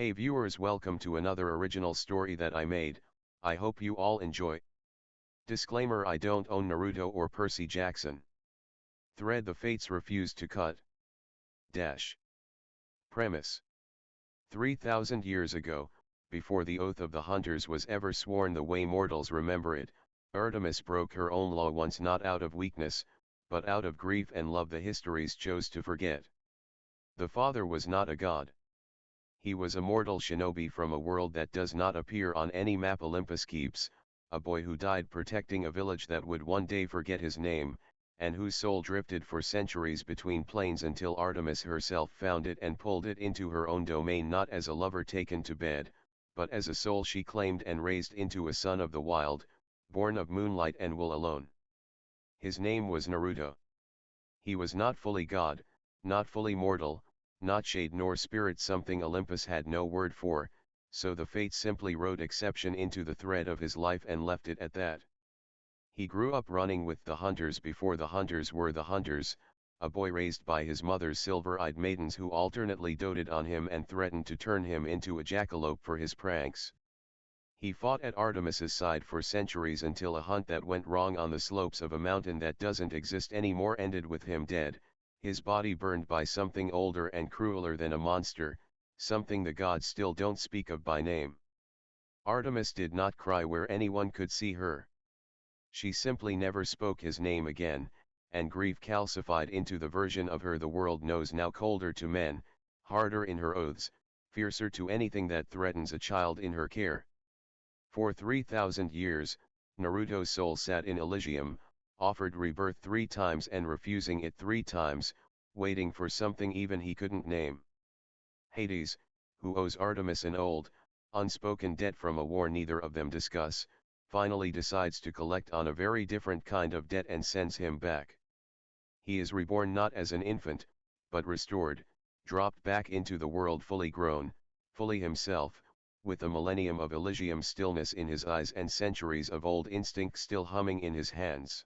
Hey viewers, welcome to another original story that I made. I hope you all enjoy. Disclaimer: I don't own Naruto or Percy Jackson. Thread: the fates refuse to cut. Dash. Premise: 3,000 years ago, before the oath of the hunters was ever sworn the way mortals remember it, Artemis broke her own law once, not out of weakness, but out of grief and love the histories chose to forget. The father was not a god. He was a mortal shinobi from a world that does not appear on any map. Olympus keeps, a boy who died protecting a village that would one day forget his name, and whose soul drifted for centuries between planes until Artemis herself found it and pulled it into her own domain, not as a lover taken to bed, but as a soul she claimed and raised into a son of the wild, born of moonlight and wool alone. His name was Naruto. He was not fully god, not fully mortal, not shade nor spirit, something Olympus had no word for, so the fates simply wrote exception into the thread of his life and left it at that. He grew up running with the hunters before the hunters were the hunters, a boy raised by his mother's silver-eyed maidens who alternately doted on him and threatened to turn him into a jackalope for his pranks. He fought at Artemis's side for centuries until a hunt that went wrong on the slopes of a mountain that doesn't exist anymore ended with him dead, his body burned by something older and crueler than a monster, something the gods still don't speak of by name. Artemis did not cry where anyone could see her. She simply never spoke his name again, and grief calcified into the version of her the world knows now, colder to men, harder in her oaths, fiercer to anything that threatens a child in her care. For 3,000 years, Naruto's soul sat in Elysium, offered rebirth 3 times and refusing it 3 times, waiting for something even he couldn't name. Hades, who owes Artemis an old, unspoken debt from a war neither of them discuss, finally decides to collect on a very different kind of debt and sends him back. He is reborn not as an infant, but restored, dropped back into the world fully grown, fully himself, with a millennium of Elysium stillness in his eyes and centuries of old instinct still humming in his hands.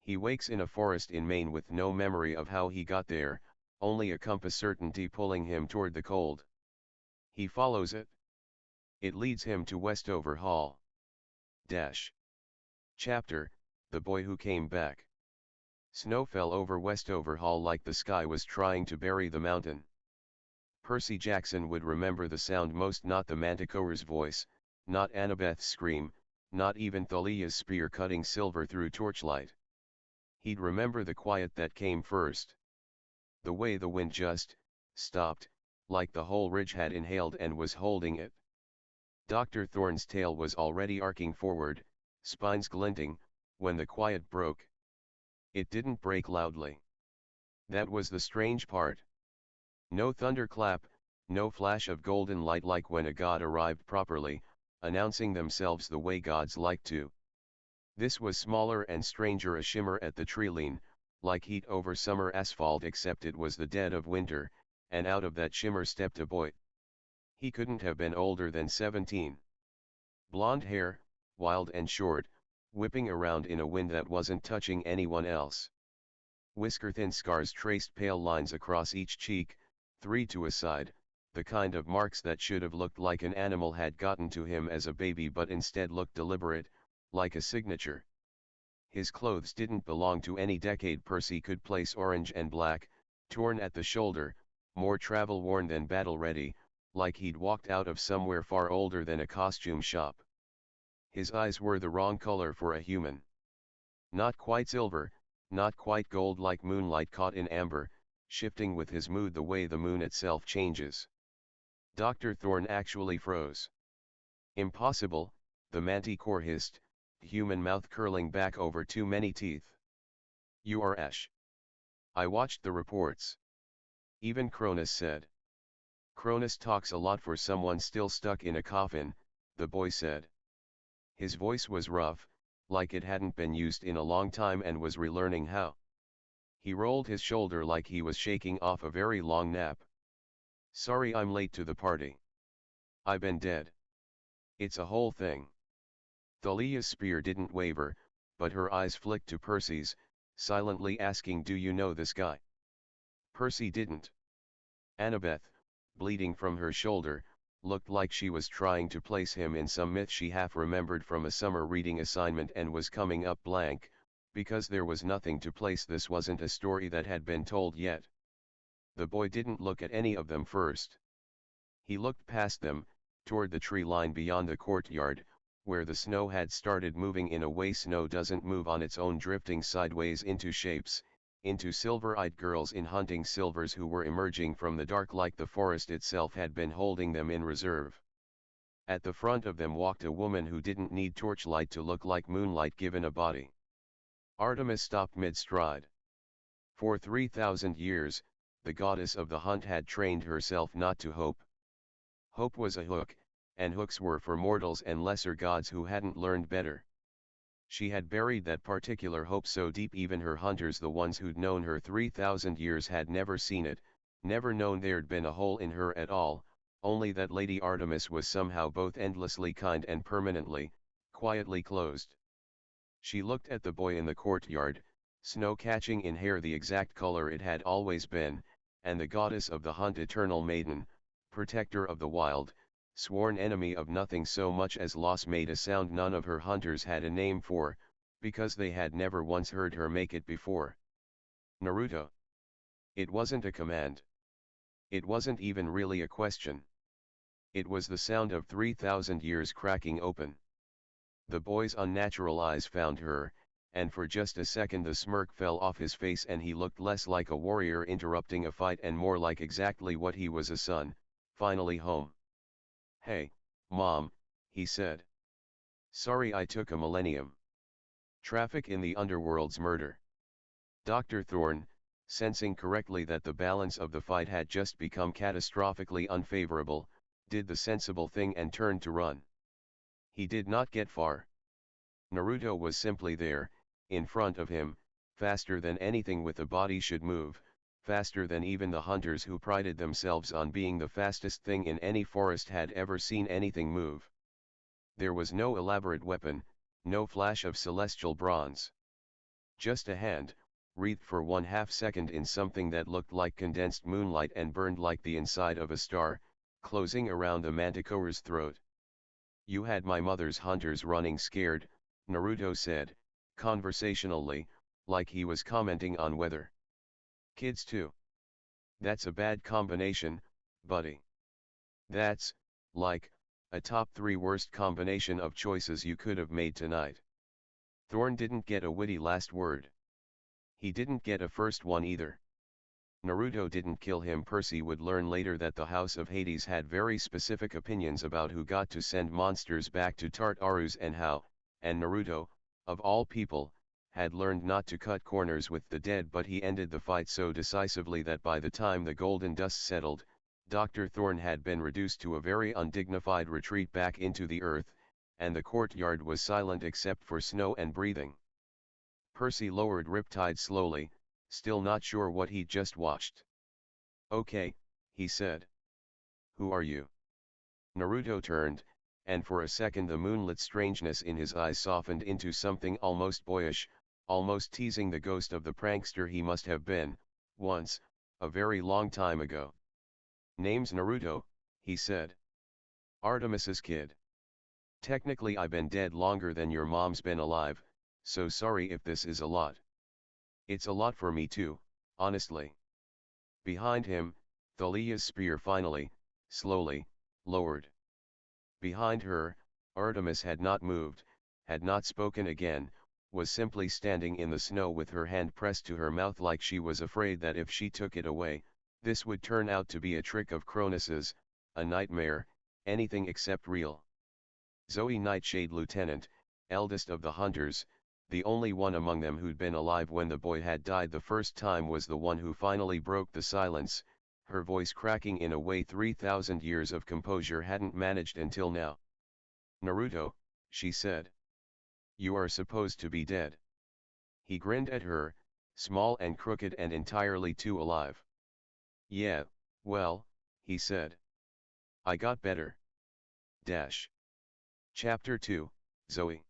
He wakes in a forest in Maine with no memory of how he got there, only a compass certainty pulling him toward the cold. He follows it. It leads him to Westover Hall. Dash. Chapter: The Boy Who Came Back. Snow fell over Westover Hall like the sky was trying to bury the mountain. Percy Jackson would remember the sound most, not the Manticore's voice, not Annabeth's scream, not even Thalia's spear cutting silver through torchlight. He'd remember the quiet that came first. The way the wind just stopped, like the whole ridge had inhaled and was holding it. Dr. Thorne's tail was already arcing forward, spines glinting, when the quiet broke. It didn't break loudly. That was the strange part. No thunderclap, no flash of golden light like when a god arrived properly, announcing themselves the way gods like to. This was smaller and stranger, a shimmer at the treeline, like heat over summer asphalt, except it was the dead of winter, and out of that shimmer stepped a boy. He couldn't have been older than 17. Blonde hair, wild and short, whipping around in a wind that wasn't touching anyone else. Whisker-thin scars traced pale lines across each cheek, 3 to a side, the kind of marks that should have looked like an animal had gotten to him as a baby but instead looked deliberate, like a signature. His clothes didn't belong to any decade Percy could place: orange and black, torn at the shoulder, more travel-worn than battle-ready, like he'd walked out of somewhere far older than a costume shop. His eyes were the wrong color for a human. Not quite silver, not quite gold, like moonlight caught in amber, shifting with his mood the way the moon itself changes. Dr. Thorne actually froze. Impossible, the Manticore hissed, human mouth curling back over too many teeth. You are Ash. I watched the reports. Even Cronus said. Cronus talks a lot for someone still stuck in a coffin, the boy said. His voice was rough, like it hadn't been used in a long time and was relearning how. He rolled his shoulder like he was shaking off a very long nap. Sorry I'm late to the party. I been dead. It's a whole thing. Thalia's spear didn't waver, but her eyes flicked to Percy's, silently asking, do you know this guy? Percy didn't. Annabeth, bleeding from her shoulder, looked like she was trying to place him in some myth she half remembered from a summer reading assignment and was coming up blank, because there was nothing to place. This wasn't a story that had been told yet. The boy didn't look at any of them first. He looked past them, toward the tree line beyond the courtyard, where the snow had started moving in a way snow doesn't move on its own, drifting sideways into shapes, into silver-eyed girls in hunting silvers who were emerging from the dark like the forest itself had been holding them in reserve. At the front of them walked a woman who didn't need torchlight to look like moonlight given a body. Artemis stopped mid-stride. For 3,000 years, the goddess of the hunt had trained herself not to hope. Hope was a hook, and hooks were for mortals and lesser gods who hadn't learned better. She had buried that particular hope so deep even her hunters, the ones who'd known her 3,000 years, had never seen it, never known there'd been a hole in her at all, only that Lady Artemis was somehow both endlessly kind and permanently, quietly closed. She looked at the boy in the courtyard, snow catching in hair the exact color it had always been, and the goddess of the hunt, eternal maiden, protector of the wild, sworn enemy of nothing so much as loss, made a sound none of her hunters had a name for, because they had never once heard her make it before. Naruto. It wasn't a command. It wasn't even really a question. It was the sound of 3,000 years cracking open. The boy's unnatural eyes found her, and for just a second the smirk fell off his face and he looked less like a warrior interrupting a fight and more like exactly what he was, a son, finally home. "Hey, Mom," he said. "Sorry I took a millennium. Traffic in the underworld's murder." Dr. Thorne, sensing correctly that the balance of the fight had just become catastrophically unfavorable, did the sensible thing and turned to run. He did not get far. Naruto was simply there, in front of him, faster than anything with a body should move, faster than even the hunters who prided themselves on being the fastest thing in any forest had ever seen anything move. There was no elaborate weapon, no flash of celestial bronze. Just a hand, wreathed for 1/2 second in something that looked like condensed moonlight and burned like the inside of a star, closing around the manticore's throat. "You had my mother's hunters running scared," Naruto said, conversationally, like he was commenting on weather. "Kids too. That's a bad combination, buddy. That's, like, a top 3 worst combination of choices you could have made tonight." Thorne didn't get a witty last word. He didn't get a first one either. Naruto didn't kill him. Percy would learn later that the House of Hades had very specific opinions about who got to send monsters back to Tartarus and how, and Naruto, of all people, had learned not to cut corners with the dead, but he ended the fight so decisively that by the time the golden dust settled, Dr. Thorne had been reduced to a very undignified retreat back into the earth, and the courtyard was silent except for snow and breathing. Percy lowered Riptide slowly, still not sure what he'd just watched. "Okay," he said. "Who are you?" Naruto turned, and for a second the moonlit strangeness in his eyes softened into something almost boyish, almost teasing the ghost of the prankster he must have been, once, a very long time ago. "Name's Naruto," he said. "Artemis's kid. Technically I been dead longer than your mom's been alive, so sorry if this is a lot. It's a lot for me too, honestly." Behind him, Thalia's spear finally, slowly, lowered. Behind her, Artemis had not moved, had not spoken again, was simply standing in the snow with her hand pressed to her mouth like she was afraid that if she took it away, this would turn out to be a trick of Cronus's, a nightmare, anything except real. Zoe Nightshade, Lieutenant, eldest of the hunters, the only one among them who'd been alive when the boy had died the first time, was the one who finally broke the silence, her voice cracking in a way 3,000 years of composure hadn't managed until now. "Naruto," she said. "You are supposed to be dead." He grinned at her, small and crooked and entirely too alive. "Yeah, well," he said. "I got better." Chapter 2, Zoe.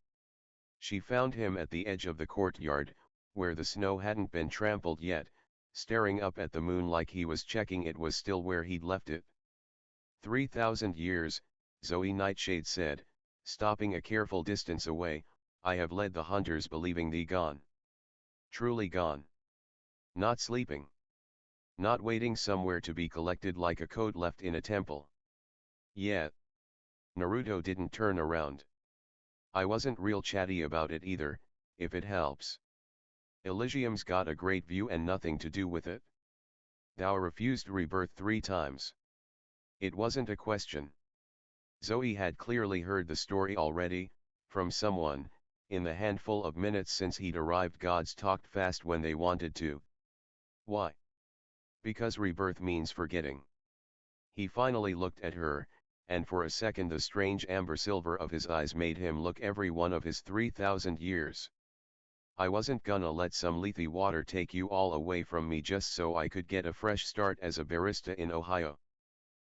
She found him at the edge of the courtyard, where the snow hadn't been trampled yet, staring up at the moon like he was checking it was still where he'd left it. 3,000 years, Zoe Nightshade said, stopping a careful distance away, I have led the hunters believing thee gone. Truly gone. Not sleeping. Not waiting somewhere to be collected like a coat left in a temple. Yeah. Naruto didn't turn around. I wasn't real chatty about it either, if it helps. Elysium's got a great view and nothing to do with it. Thou refused rebirth 3 times. It wasn't a question. Zoe had clearly heard the story already, from someone, in the handful of minutes since he'd arrived. Gods talked fast when they wanted to. Why? Because rebirth means forgetting. He finally looked at her, and for a second the strange amber silver of his eyes made him look every one of his 3,000 years. I wasn't gonna let some lethe water take you all away from me just so I could get a fresh start as a barista in Ohio.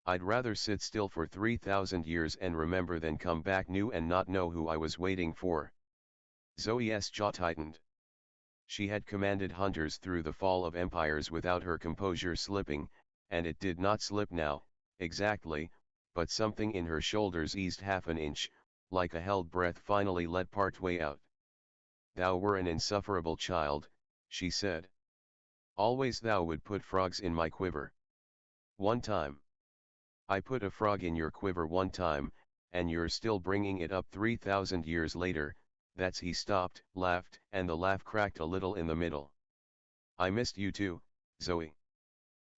I'd rather sit still for 3,000 years and remember than come back new and not know who I was waiting for. Zoe's jaw tightened. She had commanded hunters through the fall of empires without her composure slipping, and it did not slip now, exactly, but something in her shoulders eased half an inch, like a held breath finally let part way out. Thou were an insufferable child, she said. Always thou would put frogs in my quiver. One time. I put a frog in your quiver one time, and you're still bringing it up 3,000 years later. That's He stopped, laughed, and the laugh cracked a little in the middle. I missed you too, Zoe.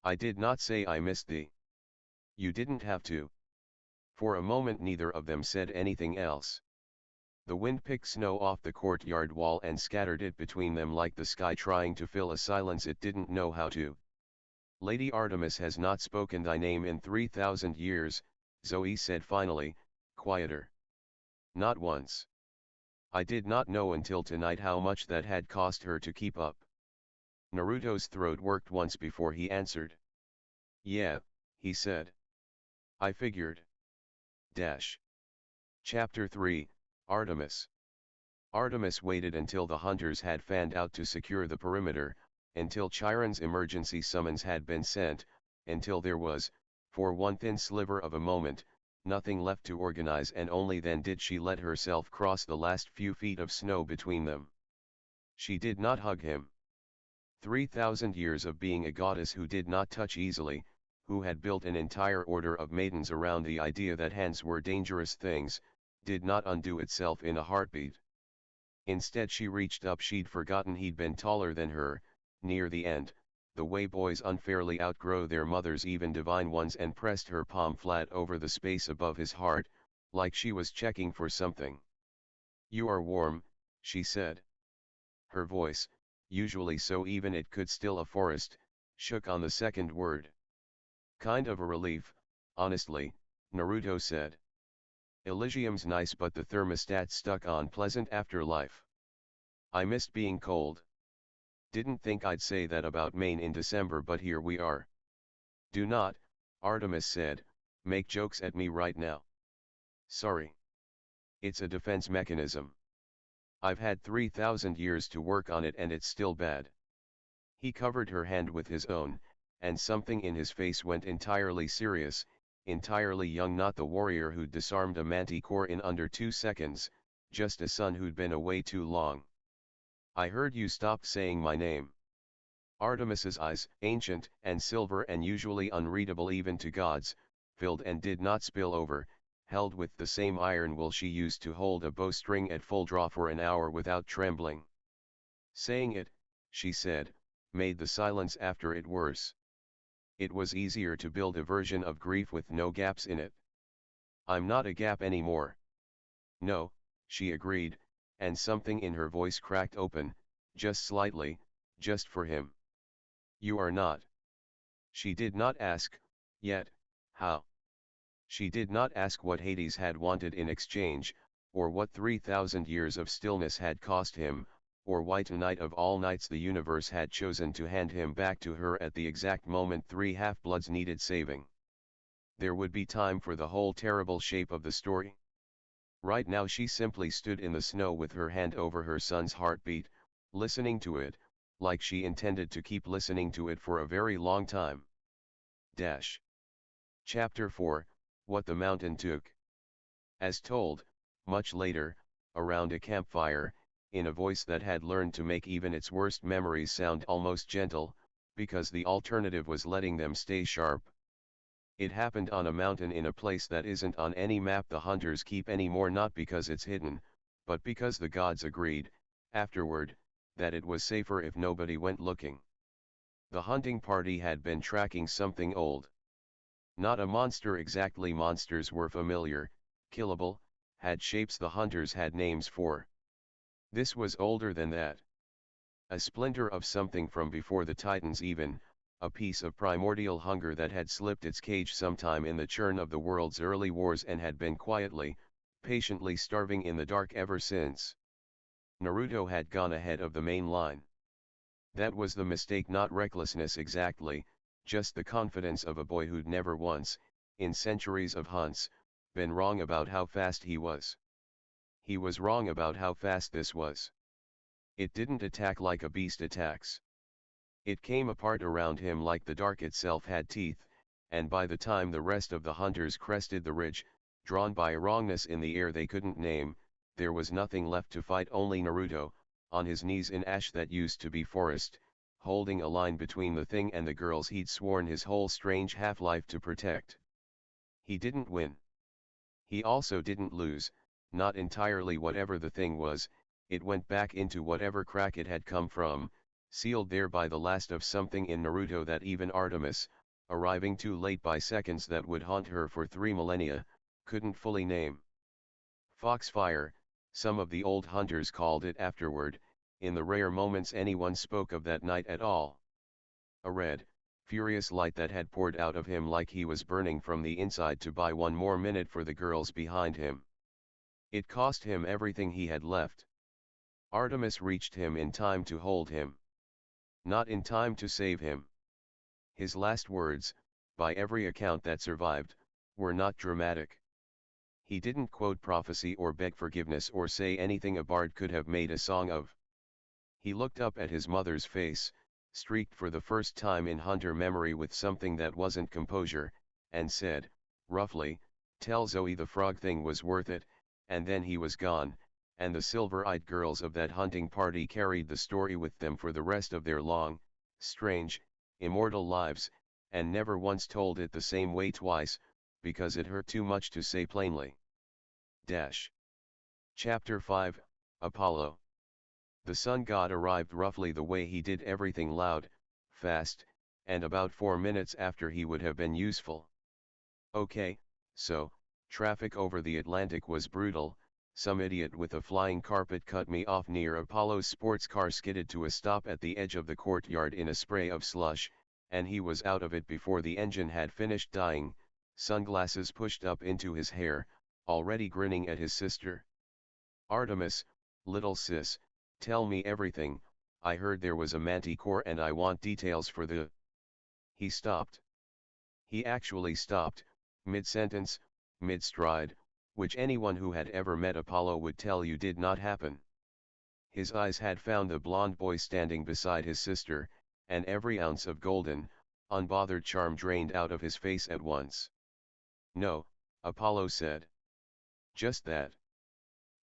I did not say I missed thee. You didn't have to. For a moment neither of them said anything else. The wind picked snow off the courtyard wall and scattered it between them like the sky trying to fill a silence it didn't know how to. Lady Artemis has not spoken thy name in 3,000 years, Zoe said finally, quieter. Not once. I did not know until tonight how much that had cost her to keep up. Naruto's throat worked once before he answered. Yeah, he said. I figured. Dash. Chapter 3, Artemis. Artemis waited until the hunters had fanned out to secure the perimeter, until Chiron's emergency summons had been sent, until there was, for one thin sliver of a moment, nothing left to organize, and only then did she let herself cross the last few feet of snow between them. She did not hug him. 3,000 years of being a goddess who did not touch easily, who had built an entire order of maidens around the idea that hands were dangerous things, did not undo itself in a heartbeat. Instead she reached up. She'd forgotten he'd been taller than her, near the end, the way boys unfairly outgrow their mothers, even divine ones, and pressed her palm flat over the space above his heart, like she was checking for something. You are warm, she said. Her voice, usually so even it could still a forest, shook on the second word. Kind of a relief, honestly, Naruto said. Elysium's nice, but the thermostat stuck on pleasant afterlife. I missed being cold. Didn't think I'd say that about Maine in December, but here we are. Do not, Artemis said, make jokes at me right now. Sorry. It's a defense mechanism. I've had 3,000 years to work on it and it's still bad. He covered her hand with his own, and something in his face went entirely serious, entirely young, not the warrior who'd disarmed a manticore in under 2 seconds, just a son who'd been away too long. I heard you stop saying my name. Artemis's eyes, ancient and silver and usually unreadable even to gods, filled and did not spill over, held with the same iron will she used to hold a bowstring at full draw for an hour without trembling. Saying it, she said, made the silence after it worse. It was easier to build a version of grief with no gaps in it. I'm not a gap anymore. No, she agreed, and something in her voice cracked open, just slightly, just for him. You are not. She did not ask, yet, how? She did not ask what Hades had wanted in exchange, or what 3,000 years of stillness had cost him, or why tonight of all nights the universe had chosen to hand him back to her at the exact moment 3 half-bloods needed saving. There would be time for the whole terrible shape of the story. Right now she simply stood in the snow with her hand over her son's heartbeat, listening to it, like she intended to keep listening to it for a very long time. Dash. Chapter 4, what the mountain took. As told, much later, around a campfire, in a voice that had learned to make even its worst memories sound almost gentle, because the alternative was letting them stay sharp. It happened on a mountain in a place that isn't on any map the hunters keep anymore, not because it's hidden, but because the gods agreed, afterward, that it was safer if nobody went looking. The hunting party had been tracking something old. Not a monster exactly, monsters were familiar, killable, had shapes the hunters had names for. This was older than that. A splinter of something from before the Titans even, a piece of primordial hunger that had slipped its cage sometime in the churn of the world's early wars and had been quietly, patiently starving in the dark ever since. Naruto had gone ahead of the main line. That was the mistake, not recklessness exactly, just the confidence of a boy who'd never once, in centuries of hunts, been wrong about how fast he was. He was wrong about how fast this was. It didn't attack like a beast attacks. It came apart around him like the dark itself had teeth, and by the time the rest of the hunters crested the ridge, drawn by a wrongness in the air they couldn't name, there was nothing left to fight, only Naruto, on his knees in ash that used to be forest, holding a line between the thing and the girls he'd sworn his whole strange half-life to protect. He didn't win. He also didn't lose, not entirely. Whatever the thing was, it went back into whatever crack it had come from, sealed there by the last of something in Naruto that even Artemis, arriving too late by seconds that would haunt her for 3 millennia, couldn't fully name. Foxfire, some of the old hunters called it afterward, in the rare moments anyone spoke of that night at all. A red, furious light that had poured out of him like he was burning from the inside to buy one more minute for the girls behind him. It cost him everything he had left. Artemis reached him in time to hold him. Not in time to save him. His last words, by every account that survived, were not dramatic. He didn't quote prophecy or beg forgiveness or say anything a bard could have made a song of. He looked up at his mother's face, streaked for the first time in hunter memory with something that wasn't composure, and said, roughly, "Tell Zoe the frog thing was worth it," and then he was gone, and the silver-eyed girls of that hunting party carried the story with them for the rest of their long, strange, immortal lives, and never once told it the same way twice, because it hurt too much to say plainly. Chapter 5, Apollo. The sun god arrived roughly the way he did, everything loud, fast, and about 4 minutes after he would have been useful. Okay, so, traffic over the Atlantic was brutal. Some idiot with a flying carpet cut me off near Apollo's sports car skidded to a stop at the edge of the courtyard in a spray of slush, and he was out of it before the engine had finished dying, sunglasses pushed up into his hair, already grinning at his sister. "Artemis, little sis, tell me everything. I heard there was a manticore and I want details for the..." He stopped. He actually stopped, mid-sentence, mid-stride, which anyone who had ever met Apollo would tell you did not happen. His eyes had found the blond boy standing beside his sister, and every ounce of golden, unbothered charm drained out of his face at once. "No," Apollo said. "Just that."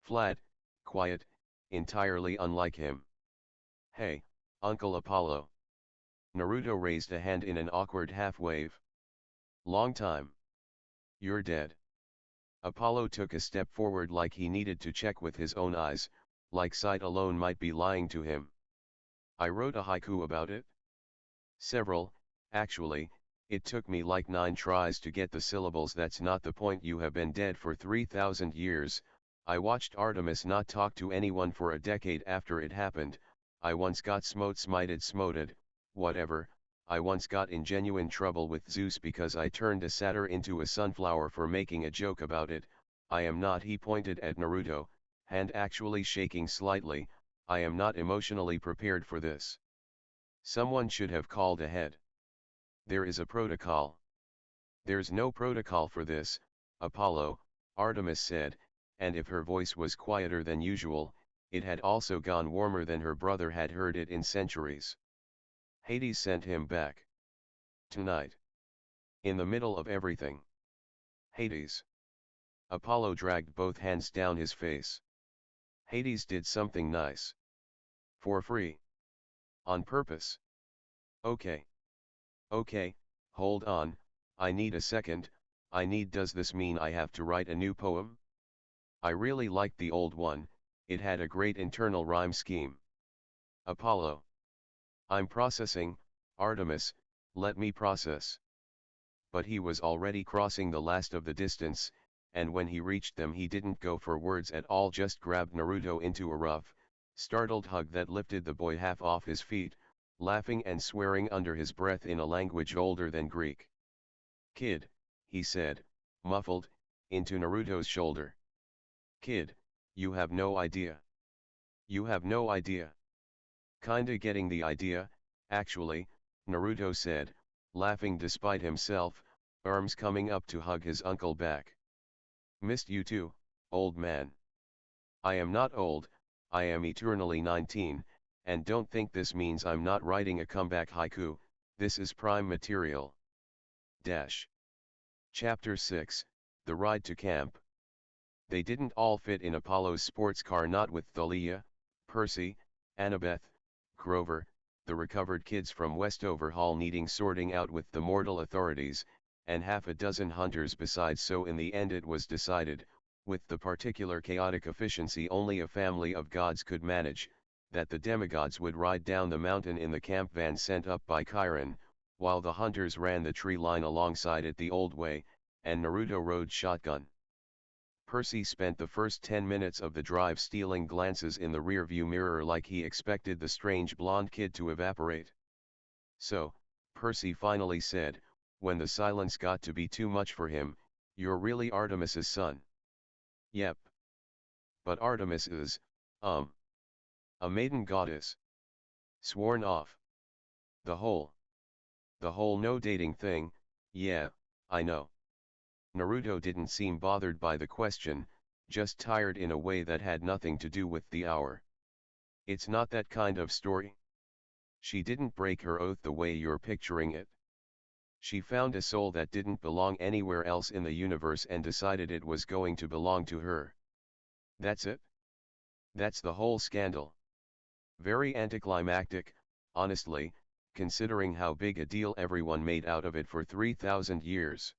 Flat, quiet, entirely unlike him. "Hey, Uncle Apollo." Naruto raised a hand in an awkward half-wave. "Long time. You're dead." Apollo took a step forward like he needed to check with his own eyes, like sight alone might be lying to him. "I wrote a haiku about it." "Several, actually. It took me like 9 tries to get the syllables. That's not the point. You have been dead for 3,000 years. I watched Artemis not talk to anyone for a decade after it happened. I once got smoted, whatever. I once got in genuine trouble with Zeus because I turned a satyr into a sunflower for making a joke about it. I am not," he pointed at Naruto, hand actually shaking slightly, "I am not emotionally prepared for this. Someone should have called ahead. There is a protocol." "There's no protocol for this, Apollo," Artemis said, and if her voice was quieter than usual, it had also gone warmer than her brother had heard it in centuries. "Hades sent him back. Tonight. In the middle of everything." Hades. Apollo dragged both hands down his face. Hades did something nice. For free. On purpose. Okay. Okay, hold on, I need a second, does this mean I have to write a new poem? I really liked the old one, it had a great internal rhyme scheme. Apollo. I'm processing, Artemis, let me process. But he was already crossing the last of the distance, and when he reached them he didn't go for words at all, just grabbed Naruto into a rough, startled hug that lifted the boy half off his feet, laughing and swearing under his breath in a language older than Greek. Kid, he said, muffled, into Naruto's shoulder. Kid, you have no idea. You have no idea. Kinda getting the idea, actually, Naruto said, laughing despite himself, arms coming up to hug his uncle back. Missed you too, old man. I am not old, I am eternally 19, and don't think this means I'm not writing a comeback haiku, this is prime material. Dash. Chapter 6, The Ride to Camp. They didn't all fit in Apollo's sports car, not with Thalia, Percy, Annabeth, Grover, the recovered kids from Westover Hall needing sorting out with the mortal authorities, and half a dozen hunters besides. So in the end it was decided, with the particular chaotic efficiency only a family of gods could manage, that the demigods would ride down the mountain in the camp van sent up by Chiron, while the hunters ran the tree line alongside it the old way, and Naruto rode shotgun. Percy spent the first 10 minutes of the drive stealing glances in the rearview mirror like he expected the strange blonde kid to evaporate. So, Percy finally said, when the silence got to be too much for him, "You're really Artemis's son?" "Yep. But Artemis is, a maiden goddess. Sworn off. The whole no dating thing, yeah, I know." Naruto didn't seem bothered by the question, just tired in a way that had nothing to do with the hour. "It's not that kind of story. She didn't break her oath the way you're picturing it. She found a soul that didn't belong anywhere else in the universe and decided it was going to belong to her. That's it. That's the whole scandal. Very anticlimactic, honestly, considering how big a deal everyone made out of it for 3,000 years.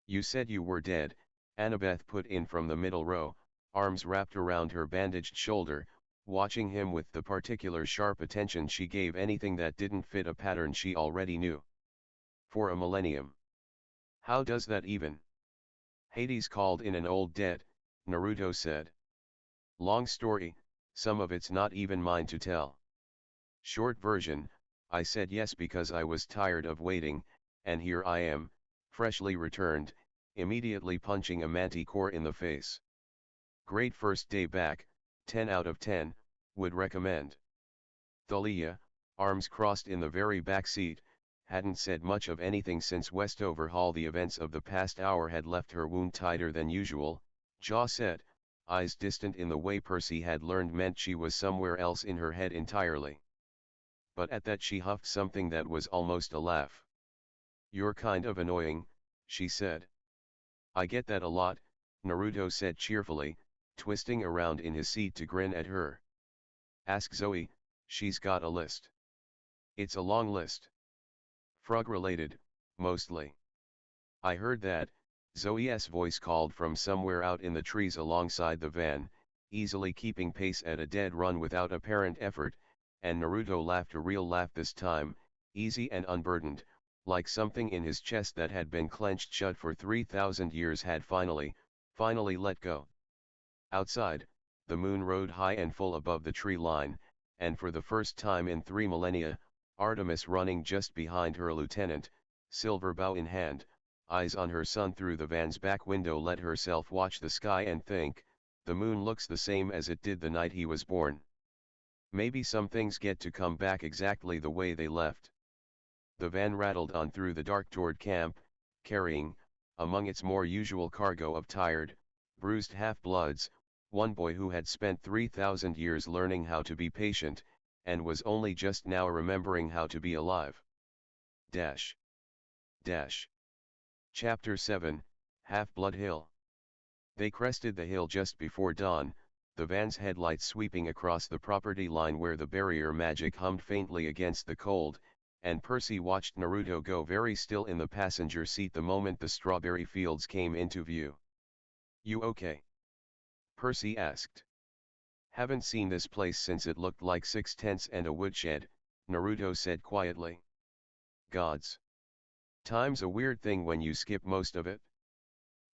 You said you were dead," Annabeth put in from the middle row, arms wrapped around her bandaged shoulder, watching him with the particular sharp attention she gave anything that didn't fit a pattern she already knew. "For a millennium. How does that even?" "Hades called in an old debt," Naruto said. "Long story, some of it's not even mine to tell. Short version, I said yes because I was tired of waiting, and here I am, freshly returned, immediately punching a manticore in the face. Great first day back, 10 out of 10, would recommend." Thalia, arms crossed in the very back seat, hadn't said much of anything since Westover Hall. The events of the past hour had left her wound tighter than usual, jaw set, eyes distant in the way Percy had learned meant she was somewhere else in her head entirely. But at that she huffed something that was almost a laugh. "You're kind of annoying," she said. "I get that a lot," Naruto said cheerfully, twisting around in his seat to grin at her. "Ask Zoe, she's got a list. It's a long list. Frog-related, mostly." "I heard that," Zoe's voice called from somewhere out in the trees alongside the van, easily keeping pace at a dead run without apparent effort, and Naruto laughed a real laugh this time, easy and unburdened, like something in his chest that had been clenched shut for 3,000 years had finally let go. Outside, the moon rode high and full above the tree line, and for the first time in 3 millennia, Artemis running just behind her lieutenant, silver bow in hand, eyes on her son through the van's back window, let herself watch the sky and think, the moon looks the same as it did the night he was born. Maybe some things get to come back exactly the way they left. The van rattled on through the dark toward camp, carrying, among its more usual cargo of tired, bruised half-bloods, one boy who had spent 3,000 years learning how to be patient, and was only just now remembering how to be alive. Dash. Dash. Chapter 7, Half-Blood Hill. They crested the hill just before dawn, the van's headlights sweeping across the property line where the barrier magic hummed faintly against the cold, and Percy watched Naruto go very still in the passenger seat the moment the strawberry fields came into view. "You okay?" Percy asked. "Haven't seen this place since it looked like 6 tents and a woodshed," Naruto said quietly. "Gods. Time's a weird thing when you skip most of it."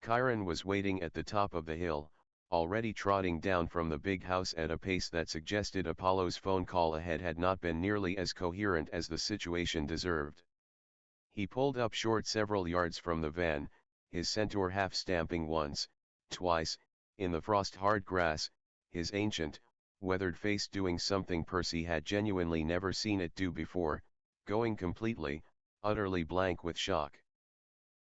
Chiron was waiting at the top of the hill, already trotting down from the big house at a pace that suggested Apollo's phone call ahead had not been nearly as coherent as the situation deserved. He pulled up short several yards from the van, his centaur half stamping once, twice, in the frost-hard grass, his ancient, weathered face doing something Percy had genuinely never seen it do before, going completely, utterly blank with shock.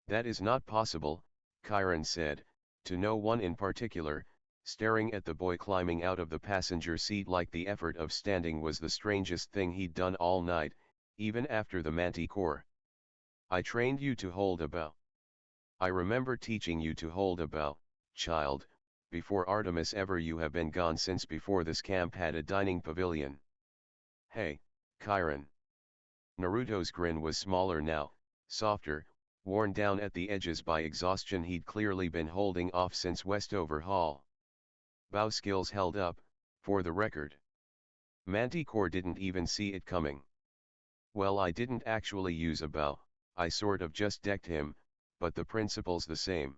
"That is not possible," Chiron said, to no one in particular, staring at the boy climbing out of the passenger seat like the effort of standing was the strangest thing he'd done all night, even after the manticore. "I trained you to hold a bow. I remember teaching you to hold a bow, child, before Artemis ever. You have been gone since before this camp had a dining pavilion." "Hey, Chiron." Naruto's grin was smaller now, softer, worn down at the edges by exhaustion he'd clearly been holding off since Westover Hall. "Bow skills held up, for the record. Manticore didn't even see it coming." "Well, I didn't actually use a bow, I sort of just decked him, but the principle's the same."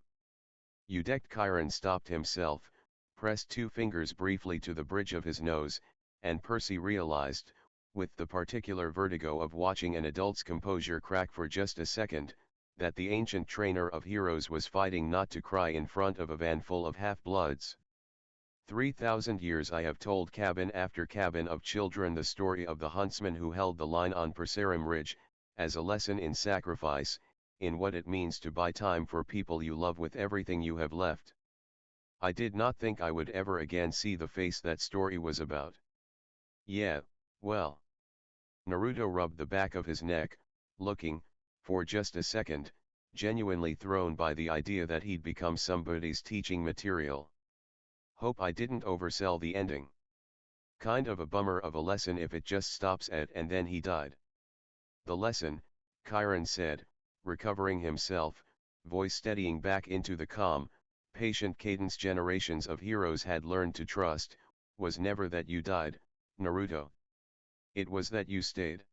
"You decked?" Chiron stopped himself, pressed 2 fingers briefly to the bridge of his nose, and Percy realized, with the particular vertigo of watching an adult's composure crack for just a second, that the ancient trainer of heroes was fighting not to cry in front of a van full of half-bloods. 3,000 years I have told cabin after cabin of children the story of the huntsman who held the line on Perserum Ridge, as a lesson in sacrifice, in what it means to buy time for people you love with everything you have left. I did not think I would ever again see the face that story was about." "Yeah, well." Naruto rubbed the back of his neck, looking, for just a second, genuinely thrown by the idea that he'd become somebody's teaching material. "Hope I didn't oversell the ending. Kind of a bummer of a lesson if it just stops at and then he died." "The lesson," Chiron said, recovering himself, voice steadying back into the calm, patient cadence generations of heroes had learned to trust, "was never that you died, Naruto. It was that you stayed."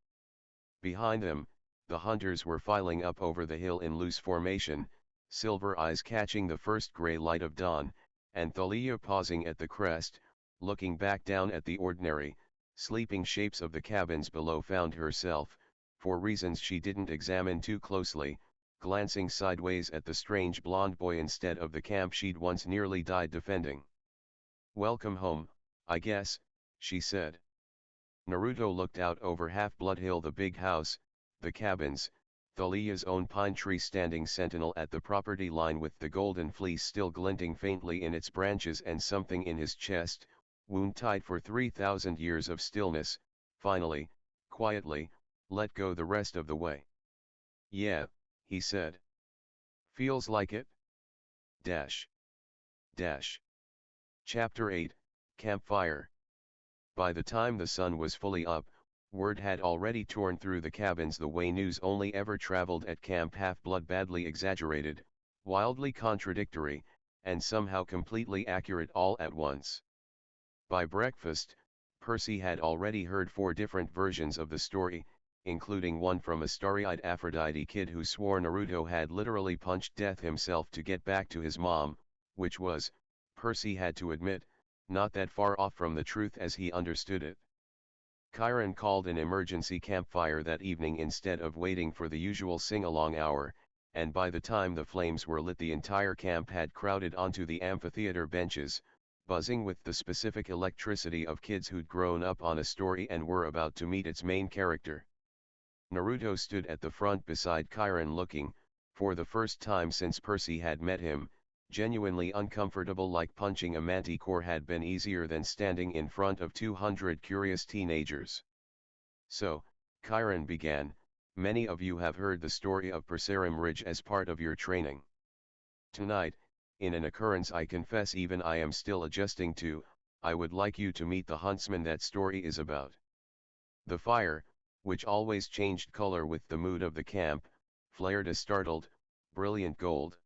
Behind them, the hunters were filing up over the hill in loose formation, silver eyes catching the first gray light of dawn, and Thalia pausing at the crest, looking back down at the ordinary, sleeping shapes of the cabins below, found herself, for reasons she didn't examine too closely, glancing sideways at the strange blonde boy instead of the camp she'd once nearly died defending. "Welcome home, I guess," she said. Naruto looked out over Half-Blood Hill, the big house, the cabins, Thalia's own pine tree standing sentinel at the property line with the golden fleece still glinting faintly in its branches, and something in his chest, wound tight for 3,000 years of stillness, finally, quietly, let go the rest of the way. "Yeah," he said. "Feels like it?" Dash. Dash. Chapter 8, Campfire. By the time the sun was fully up, word had already torn through the cabins the way news only ever traveled at Camp Half-Blood: badly exaggerated, wildly contradictory, and somehow completely accurate all at once. By breakfast, Percy had already heard 4 different versions of the story, including one from a starry-eyed Aphrodite kid who swore Naruto had literally punched death himself to get back to his mom, which was, Percy had to admit, not that far off from the truth as he understood it. Chiron called an emergency campfire that evening instead of waiting for the usual sing-along hour, and by the time the flames were lit the entire camp had crowded onto the amphitheater benches, buzzing with the specific electricity of kids who'd grown up on a story and were about to meet its main character. Naruto stood at the front beside Chiron, looking, for the first time since Percy had met him, genuinely uncomfortable, like punching a manticore had been easier than standing in front of 200 curious teenagers. "So," Chiron began, "many of you have heard the story of Perserum Ridge as part of your training. Tonight, in an occurrence I confess even I am still adjusting to, I would like you to meet the huntsman that story is about. The fire, which always changed color with the mood of the camp, flared a startled, brilliant gold.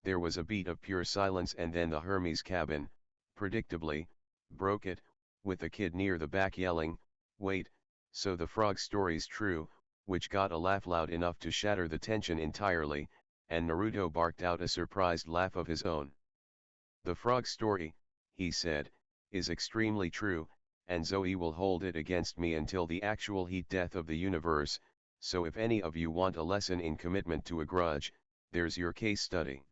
There was a beat of pure silence and then the Hermes cabin, predictably, broke it, with the kid near the back yelling, "Wait, so the frog story's true," which got a laugh loud enough to shatter the tension entirely, and Naruto barked out a surprised laugh of his own. "The frog story," he said, "is extremely true, and Zoe will hold it against me until the actual heat death of the universe, so if any of you want a lesson in commitment to a grudge, there's your case study."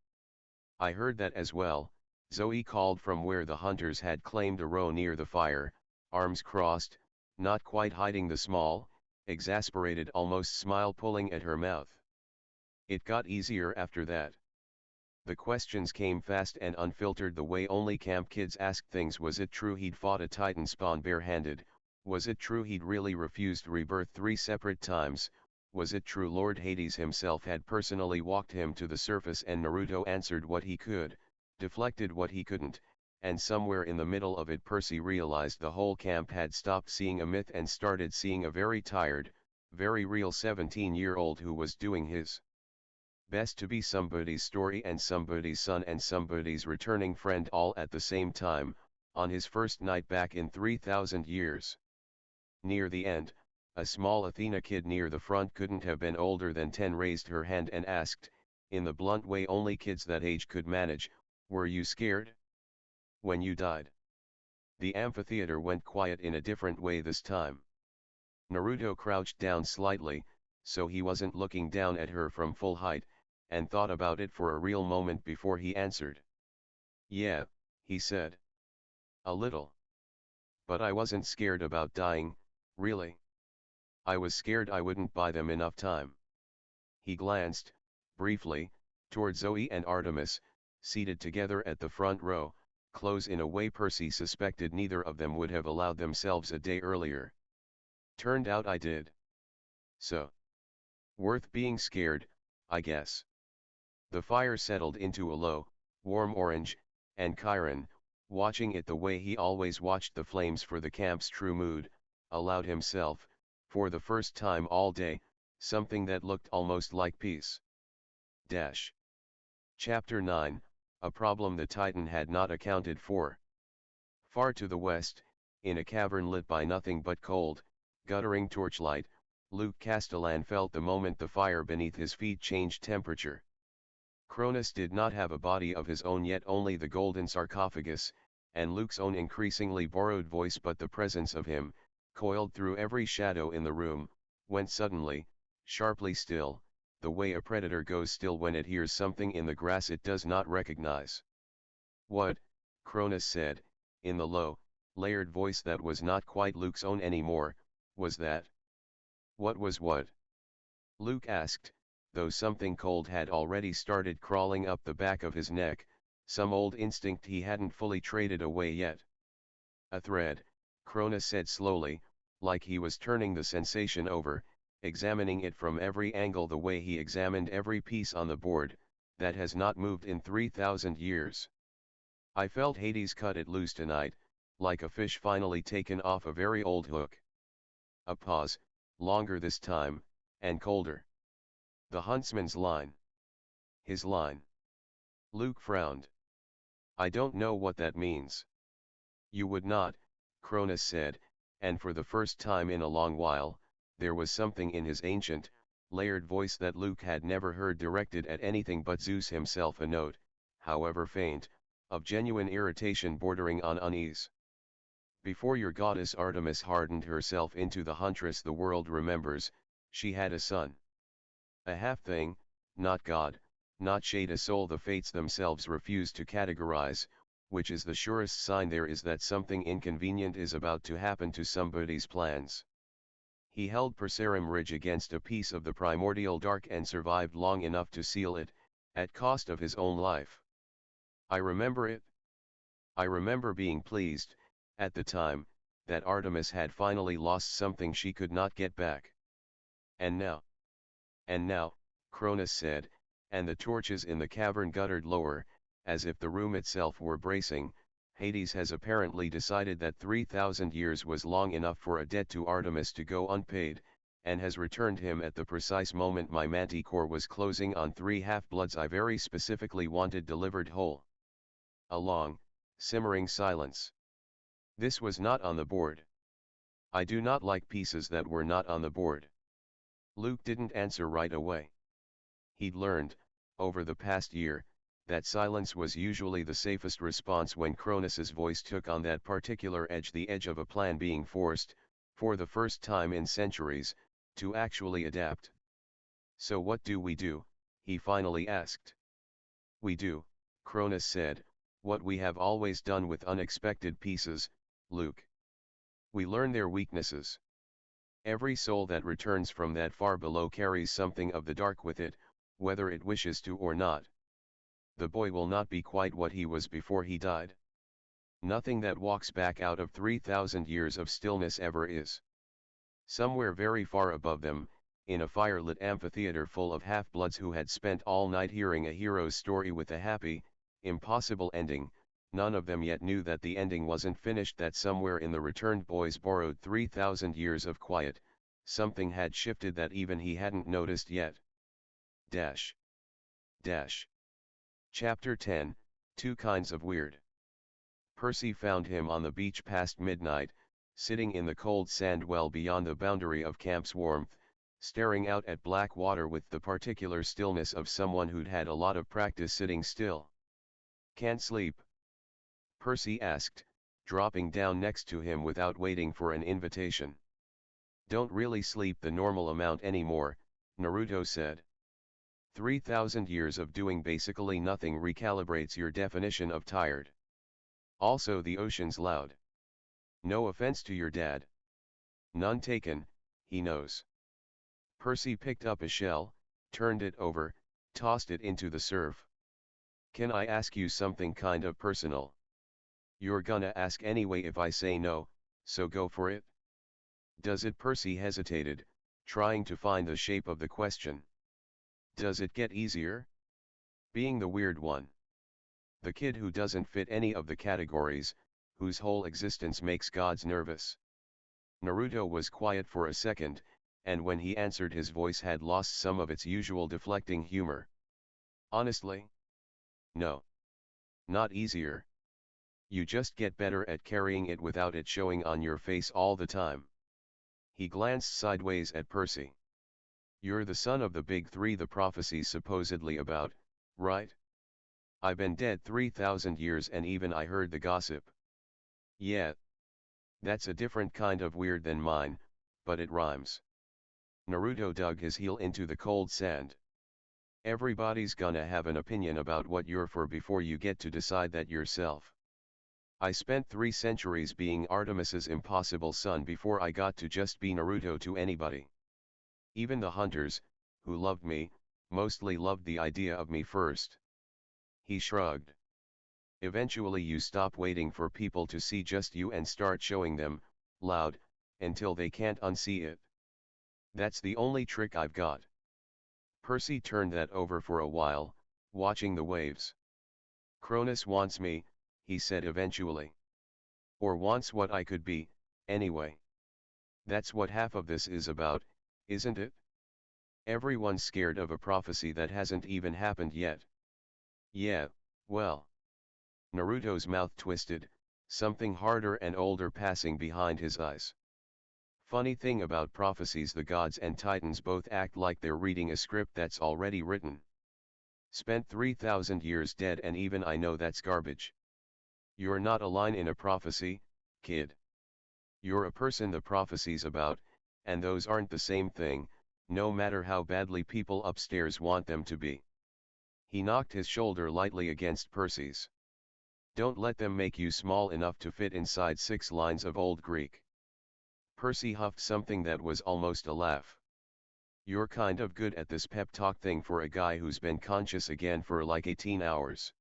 "I heard that as well," Zoe called from where the hunters had claimed a row near the fire, arms crossed, not quite hiding the small, exasperated almost smile pulling at her mouth. It got easier after that. The questions came fast and unfiltered the way only camp kids ask things. Was it true he'd fought a titan spawn barehanded? Was it true he'd really refused rebirth 3 separate times? Was it true Lord Hades himself had personally walked him to the surface? And Naruto answered what he could, deflected what he couldn't, and somewhere in the middle of it Percy realized the whole camp had stopped seeing a myth and started seeing a very tired, very real 17-year-old who was doing his best to be somebody's story and somebody's son and somebody's returning friend all at the same time, on his first night back in 3,000 years. Near the end, a small Athena kid near the front, couldn't have been older than 10, raised her hand and asked, in the blunt way only kids that age could manage, "Were you scared when you died?" The amphitheater went quiet in a different way this time. Naruto crouched down slightly, so he wasn't looking down at her from full height, and thought about it for a real moment before he answered. "Yeah," he said. "A little. But I wasn't scared about dying, really. I was scared I wouldn't buy them enough time." He glanced, briefly, toward Zoe and Artemis, seated together at the front row, close in a way Percy suspected neither of them would have allowed themselves a day earlier. "Turned out I did. So. Worth being scared, I guess." The fire settled into a low, warm orange, and Chiron, watching it the way he always watched the flames for the camp's true mood, allowed himself, for the first time all day, something that looked almost like peace. Chapter 9, A Problem the Titan Had Not Accounted For. Far to the west, in a cavern lit by nothing but cold, guttering torchlight, Luke Castellan felt the moment the fire beneath his feet changed temperature. Cronus did not have a body of his own yet, only the golden sarcophagus, and Luke's own increasingly borrowed voice, but the presence of him, coiled through every shadow in the room, went suddenly, sharply still, the way a predator goes still when it hears something in the grass it does not recognize. "What?" Cronus said, in the low, layered voice that was not quite Luke's own anymore. "Was that?" "What was what?" Luke asked, though something cold had already started crawling up the back of his neck, some old instinct he hadn't fully traded away yet. "A thread," Cronus said slowly, like he was turning the sensation over, examining it from every angle the way he examined every piece on the board, "that has not moved in 3,000 years. I felt Hades cut it loose tonight, like a fish finally taken off a very old hook." A pause, longer this time, and colder. "The huntsman's line." "His line?" Luke frowned. "I don't know what that means." "You would not," Cronus said, and for the first time in a long while, there was something in his ancient, layered voice that Luke had never heard directed at anything but Zeus himself, a note, however faint, of genuine irritation bordering on unease. "Before your goddess Artemis hardened herself into the huntress the world remembers, she had a son. A half-thing, not God, not shade, a soul the fates themselves refuse to categorize, which is the surest sign there is that something inconvenient is about to happen to somebody's plans. He held Perserum Ridge against a piece of the primordial dark and survived long enough to seal it, at cost of his own life. I remember it. I remember being pleased, at the time, that Artemis had finally lost something she could not get back. And now, Cronus said, and the torches in the cavern guttered lower, as if the room itself were bracing. Hades has apparently decided that 3,000 years was long enough for a debt to Artemis to go unpaid, and has returned him at the precise moment my manticore was closing on 3 half-bloods I very specifically wanted delivered whole. A long, simmering silence. This was not on the board. I do not like pieces that were not on the board. Luke didn't answer right away. He'd learned, over the past year, that silence was usually the safest response when Cronus's voice took on that particular edge, the edge of a plan being forced, for the first time in centuries, to actually adapt. So what do we do? He finally asked. We do, Cronus said, what we have always done with unexpected pieces, Luke. We learn their weaknesses. Every soul that returns from that far below carries something of the dark with it, whether it wishes to or not. The boy will not be quite what he was before he died. Nothing that walks back out of 3,000 years of stillness ever is. Somewhere very far above them, in a firelit amphitheater full of half-bloods who had spent all night hearing a hero's story with a happy, impossible ending, none of them yet knew that the ending wasn't finished, that somewhere in the returned boy's borrowed 3,000 years of quiet, something had shifted that even he hadn't noticed yet. Dash. Chapter 10, Two Kinds of Weird. Percy found him on the beach past midnight, sitting in the cold sand well beyond the boundary of camp's warmth, staring out at black water with the particular stillness of someone who'd had a lot of practice sitting still. Can't sleep? Percy asked, dropping down next to him without waiting for an invitation. Don't really sleep the normal amount anymore, Naruto said. 3,000 years of doing basically nothing recalibrates your definition of tired. Also, the ocean's loud. No offense to your dad. None taken, he knows. Percy picked up a shell, turned it over, tossed it into the surf. Can I ask you something kind of personal? You're gonna ask anyway if I say no, so go for it. Does it? Percy hesitated, trying to find the shape of the question. Does it get easier? Being the weird one. The kid who doesn't fit any of the categories, whose whole existence makes gods nervous. Naruto was quiet for a second, and when he answered his voice had lost some of its usual deflecting humor. Honestly? No. Not easier. You just get better at carrying it without it showing on your face all the time. He glanced sideways at Percy. You're the son of the big three the prophecy's supposedly about, right? I've been dead 3,000 years and even I heard the gossip. Yeah. That's a different kind of weird than mine, but it rhymes. Naruto dug his heel into the cold sand. Everybody's gonna have an opinion about what you're for before you get to decide that yourself. I spent 3 centuries being Artemis's impossible son before I got to just be Naruto to anybody. Even the hunters, who loved me, mostly loved the idea of me first. He shrugged. Eventually you stop waiting for people to see just you and start showing them, loud, until they can't unsee it. That's the only trick I've got. Percy turned that over for a while, watching the waves. Cronus wants me, he said eventually. Or wants what I could be, anyway. That's what half of this is about, isn't it? Everyone's scared of a prophecy that hasn't even happened yet. Yeah, well. Naruto's mouth twisted, something harder and older passing behind his eyes. Funny thing about prophecies, the gods and titans both act like they're reading a script that's already written. Spent 3,000 years dead and even I know that's garbage. You're not a line in a prophecy, kid. You're a person the prophecy's about, and those aren't the same thing, no matter how badly people upstairs want them to be. He knocked his shoulder lightly against Percy's. Don't let them make you small enough to fit inside 6 lines of Old Greek. Percy huffed something that was almost a laugh. You're kind of good at this pep talk thing for a guy who's been conscious again for like 18 hours.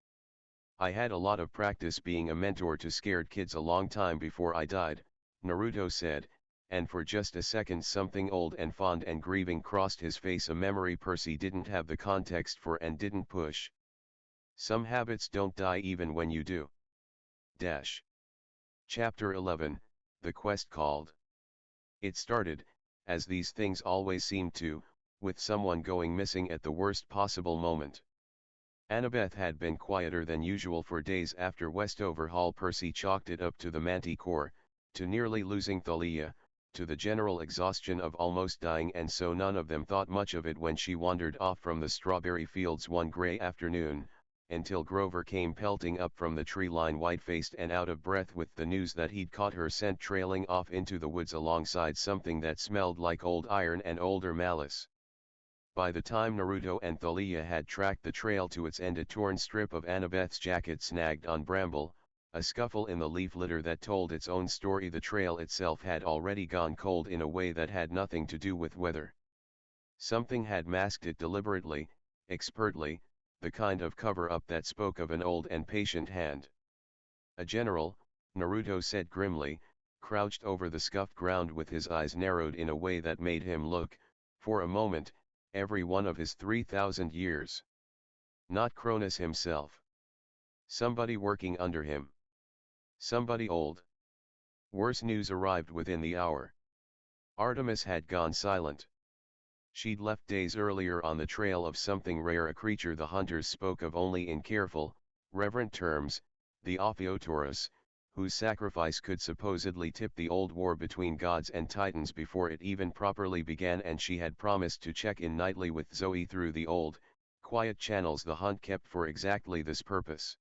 I had a lot of practice being a mentor to scared kids a long time before I died, Naruto said, and for just a second something old and fond and grieving crossed his face, a memory Percy didn't have the context for and didn't push. Some habits don't die even when you do. Dash. Chapter 11, The Quest Called. It started, as these things always seem to, with someone going missing at the worst possible moment. Annabeth had been quieter than usual for days after Westover Hall. Percy chalked it up to the Manticore, to nearly losing Thalia, to the general exhaustion of almost dying, and so none of them thought much of it when she wandered off from the strawberry fields one grey afternoon, until Grover came pelting up from the tree line, white-faced and out of breath with the news that he'd caught her scent trailing off into the woods alongside something that smelled like old iron and older malice. By the time Naruto and Thalia had tracked the trail to its end, a torn strip of Annabeth's jacket snagged on bramble, a scuffle in the leaf litter that told its own story. The trail itself had already gone cold in a way that had nothing to do with weather. Something had masked it deliberately, expertly, the kind of cover-up that spoke of an old and patient hand. A general, Naruto said grimly, crouched over the scuffed ground with his eyes narrowed in a way that made him look, for a moment, every one of his 3,000 years. Not Cronus himself. Somebody working under him. Somebody old. Worse news arrived within the hour. Artemis had gone silent. She'd left days earlier on the trail of something rare, a creature the hunters spoke of only in careful, reverent terms, the Ophiuchus, whose sacrifice could supposedly tip the old war between gods and titans before it even properly began, and she had promised to check in nightly with Zoe through the old, quiet channels the hunt kept for exactly this purpose.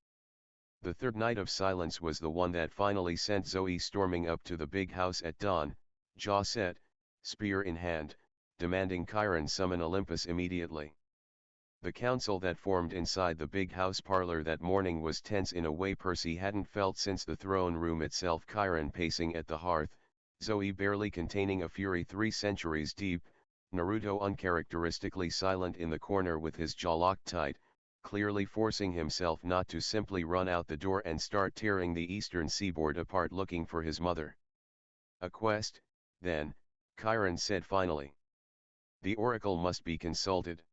The third night of silence was the one that finally sent Zoe storming up to the big house at dawn, jaw set, spear in hand, demanding Chiron summon Olympus immediately. The council that formed inside the big house parlor that morning was tense in a way Percy hadn't felt since the throne room itself. Chiron pacing at the hearth, Zoe barely containing a fury 3 centuries deep, Naruto uncharacteristically silent in the corner with his jaw locked tight, clearly forcing himself not to simply run out the door and start tearing the eastern seaboard apart looking for his mother. A quest, then, Chiron said finally. The oracle must be consulted.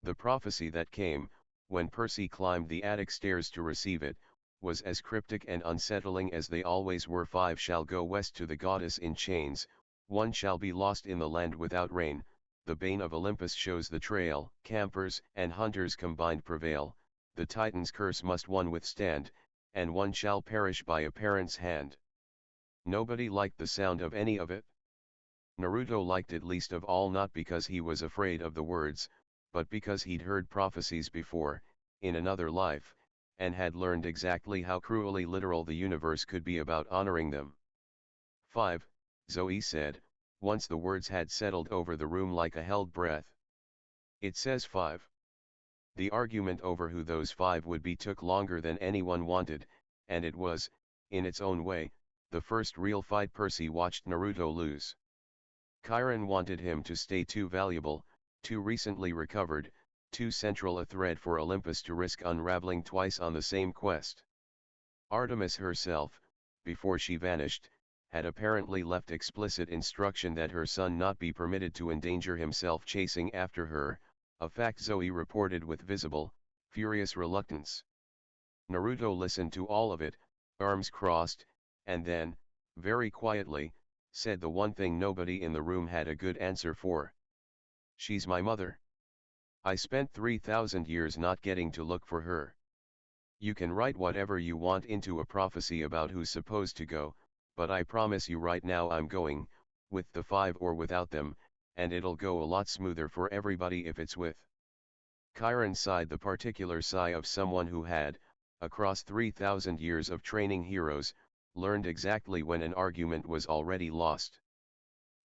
The prophecy that came, when Percy climbed the attic stairs to receive it, was as cryptic and unsettling as they always were. 5 shall go west to the goddess in chains, 1 shall be lost in the land without rain, the bane of Olympus shows the trail, campers and hunters combined prevail, the Titan's curse must one withstand, and 1 shall perish by a parent's hand. Nobody liked the sound of any of it. Naruto liked it least of all, not because he was afraid of the words, but because he'd heard prophecies before, in another life, and had learned exactly how cruelly literal the universe could be about honoring them. 5, Zoe said, once the words had settled over the room like a held breath. It says 5. The argument over who those 5 would be took longer than anyone wanted, and it was, in its own way, the first real fight Percy watched Naruto lose. Chiron wanted him to stay too valuable, too recently recovered, too central a thread for Olympus to risk unraveling twice on the same quest. Artemis herself, before she vanished, had apparently left explicit instruction that her son not be permitted to endanger himself chasing after her, a fact Zoe reported with visible, furious reluctance. Naruto listened to all of it, arms crossed, and then, very quietly, said the one thing nobody in the room had a good answer for. She's my mother. I spent 3,000 years not getting to look for her. You can write whatever you want into a prophecy about who's supposed to go, but I promise you right now I'm going, with the 5 or without them, and it'll go a lot smoother for everybody if it's with. Chiron sighed, the particular sigh of someone who had, across 3,000 years of training heroes, learned exactly when an argument was already lost.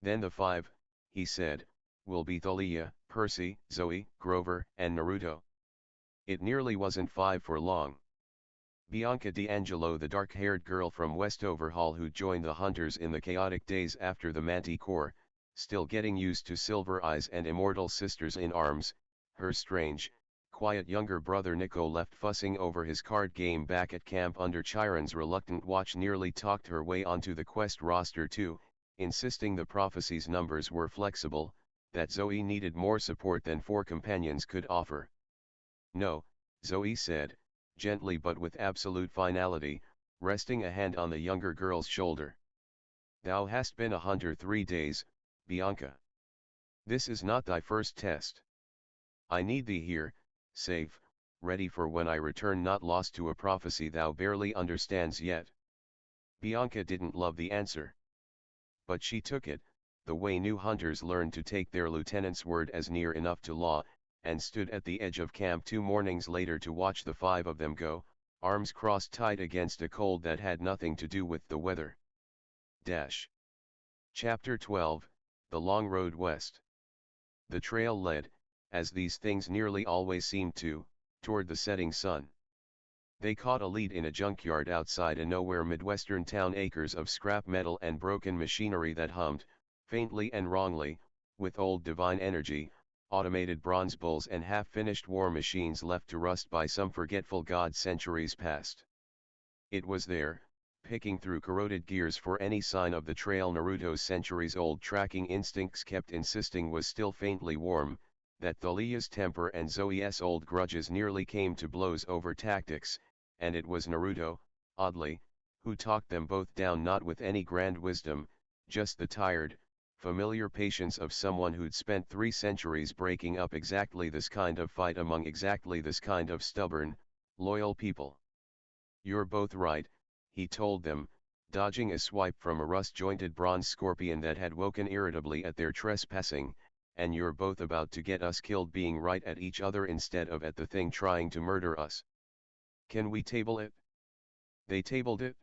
Then the 5, he said, will be Thalia, Percy, Zoe, Grover, and Naruto. It nearly wasn't 5 for long. Bianca D'Angelo, the dark-haired girl from Westover Hall who joined the hunters in the chaotic days after the Manticore, still getting used to silver eyes and immortal sisters in arms, her strange, quiet younger brother Nico left fussing over his card game back at camp under Chiron's reluctant watch, nearly talked her way onto the quest roster too, insisting the prophecy's numbers were flexible, that Zoe needed more support than 4 companions could offer. "No," Zoe said, gently but with absolute finality, resting a hand on the younger girl's shoulder. "Thou hast been a hunter 3 days, Bianca. This is not thy first test. I need thee here, safe, ready for when I return, not lost to a prophecy thou barely understands yet." Bianca didn't love the answer. But she took it, the way new hunters learn to take their lieutenant's word as near enough to law, and stood at the edge of camp 2 mornings later to watch the 5 of them go, arms crossed tight against a cold that had nothing to do with the weather. Chapter 12, The Long Road West. The trail led, as these things nearly always seemed to, toward the setting sun. They caught a lead in a junkyard outside a nowhere Midwestern town, acres of scrap metal and broken machinery that hummed, faintly and wrongly, with old divine energy, automated bronze bulls and half-finished war machines left to rust by some forgetful god centuries past. It was there, picking through corroded gears for any sign of the trail Naruto's centuries-old tracking instincts kept insisting was still faintly warm, that Thalia's temper and Zoe's old grudges nearly came to blows over tactics, and it was Naruto, oddly, who talked them both down, not with any grand wisdom, just the tired, familiar patience of someone who'd spent 3 centuries breaking up exactly this kind of fight among exactly this kind of stubborn, loyal people. "You're both right," he told them, dodging a swipe from a rust-jointed bronze scorpion that had woken irritably at their trespassing, "and you're both about to get us killed being right at each other instead of at the thing trying to murder us. Can we table it?" They tabled it.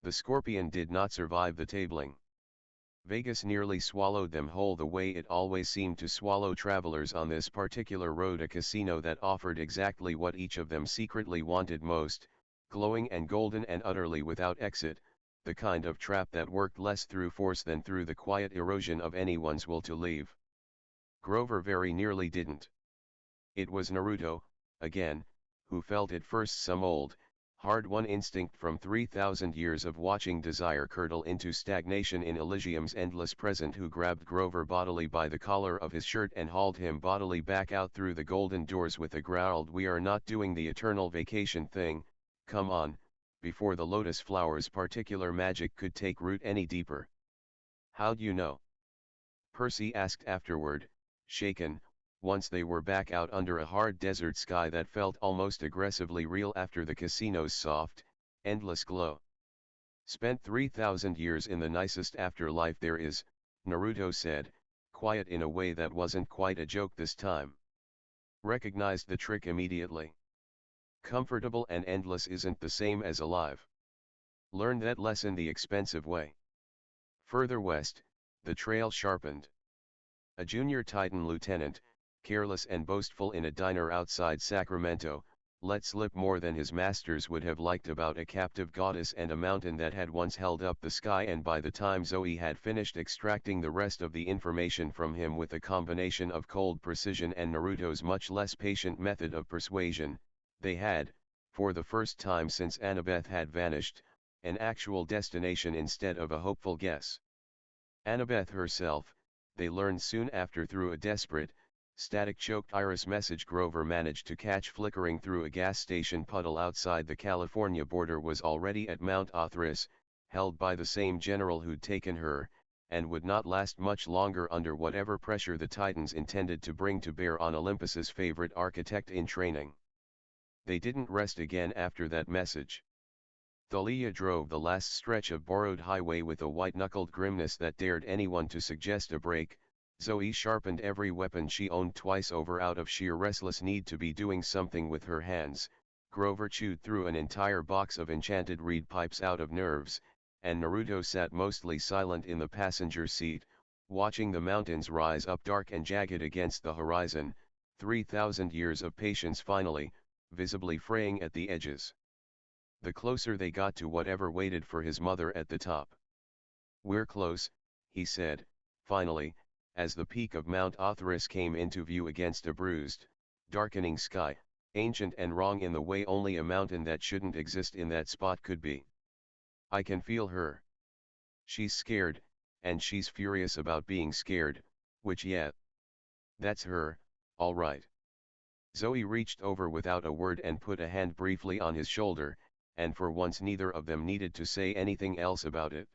The scorpion did not survive the tabling. Vegas nearly swallowed them whole, the way it always seemed to swallow travelers on this particular road, a casino that offered exactly what each of them secretly wanted most, glowing and golden and utterly without exit, the kind of trap that worked less through force than through the quiet erosion of anyone's will to leave. Grover very nearly didn't. It was Naruto, again, who felt at first some old, hard-won instinct from 3,000 years of watching desire curdle into stagnation in Elysium's endless present, who grabbed Grover bodily by the collar of his shirt and hauled him bodily back out through the golden doors with a growled, "We are not doing the eternal vacation thing, come on," before the lotus flower's particular magic could take root any deeper. "How'd you know?" Percy asked afterward, shaken, once they were back out under a hard desert sky that felt almost aggressively real after the casino's soft, endless glow. "Spent 3,000 years in the nicest afterlife there is," Naruto said, quiet in a way that wasn't quite a joke this time. Recognized the trick immediately. Comfortable and endless isn't the same as alive. Learned that lesson the expensive way. Further west, the trail sharpened. A junior Titan lieutenant, careless and boastful in a diner outside Sacramento, let slip more than his masters would have liked about a captive goddess and a mountain that had once held up the sky, and by the time Zoe had finished extracting the rest of the information from him with a combination of cold precision and Naruto's much less patient method of persuasion, they had, for the first time since Annabeth had vanished, an actual destination instead of a hopeful guess. Annabeth herself, they learned soon after through a desperate, static-choked iris message Grover managed to catch flickering through a gas station puddle outside the California border, was already at Mount Artemis, held by the same general who'd taken her, and would not last much longer under whatever pressure the Titans intended to bring to bear on Olympus's favorite architect in training. They didn't rest again after that message. Thalia drove the last stretch of borrowed highway with a white-knuckled grimness that dared anyone to suggest a break. Zoe sharpened every weapon she owned twice over out of sheer restless need to be doing something with her hands. Grover chewed through an entire box of enchanted reed pipes out of nerves, and Naruto sat mostly silent in the passenger seat, watching the mountains rise up dark and jagged against the horizon, 3,000 years of patience finally, visibly fraying at the edges. The closer they got to whatever waited for his mother at the top. "We're close," he said, finally, as the peak of Mount Artemis came into view against a bruised, darkening sky, ancient and wrong in the way only a mountain that shouldn't exist in that spot could be. "I can feel her. She's scared," and she's furious about being scared, which yeah. That's her, alright. Zoe reached over without a word and put a hand briefly on his shoulder, and for once neither of them needed to say anything else about it.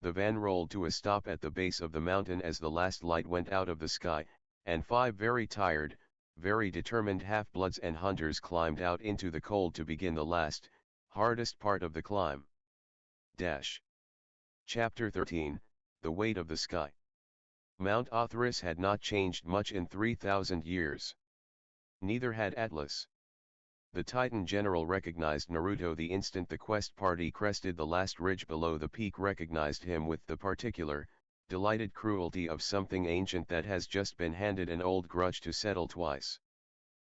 The van rolled to a stop at the base of the mountain as the last light went out of the sky, and 5 very tired, very determined half-bloods and hunters climbed out into the cold to begin the last, hardest part of the climb. Chapter 13, The Weight of the Sky. Mount Artemis had not changed much in 3,000 years. Neither had Atlas. The Titan general recognized Naruto the instant the quest party crested the last ridge below the peak, recognized him with the particular, delighted cruelty of something ancient that has just been handed an old grudge to settle twice.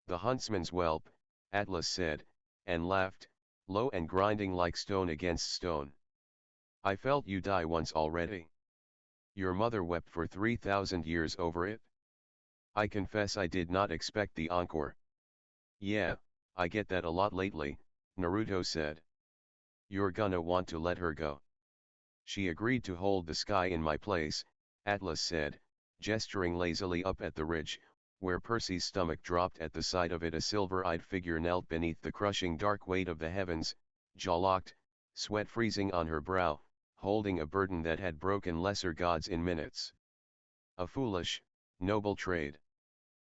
The huntsman's whelp, Atlas said, and laughed, low and grinding like stone against stone. I felt you die once already. Your mother wept for 3,000 years over it? I confess I did not expect the encore. Yeah, I get that a lot lately, Naruto said. You're gonna want to let her go. She agreed to hold the sky in my place, Atlas said, gesturing lazily up at the ridge, where Percy's stomach dropped at the sight of it. A silver-eyed figure knelt beneath the crushing dark weight of the heavens, jaw-locked, sweat freezing on her brow, holding a burden that had broken lesser gods in minutes. A foolish, noble trade.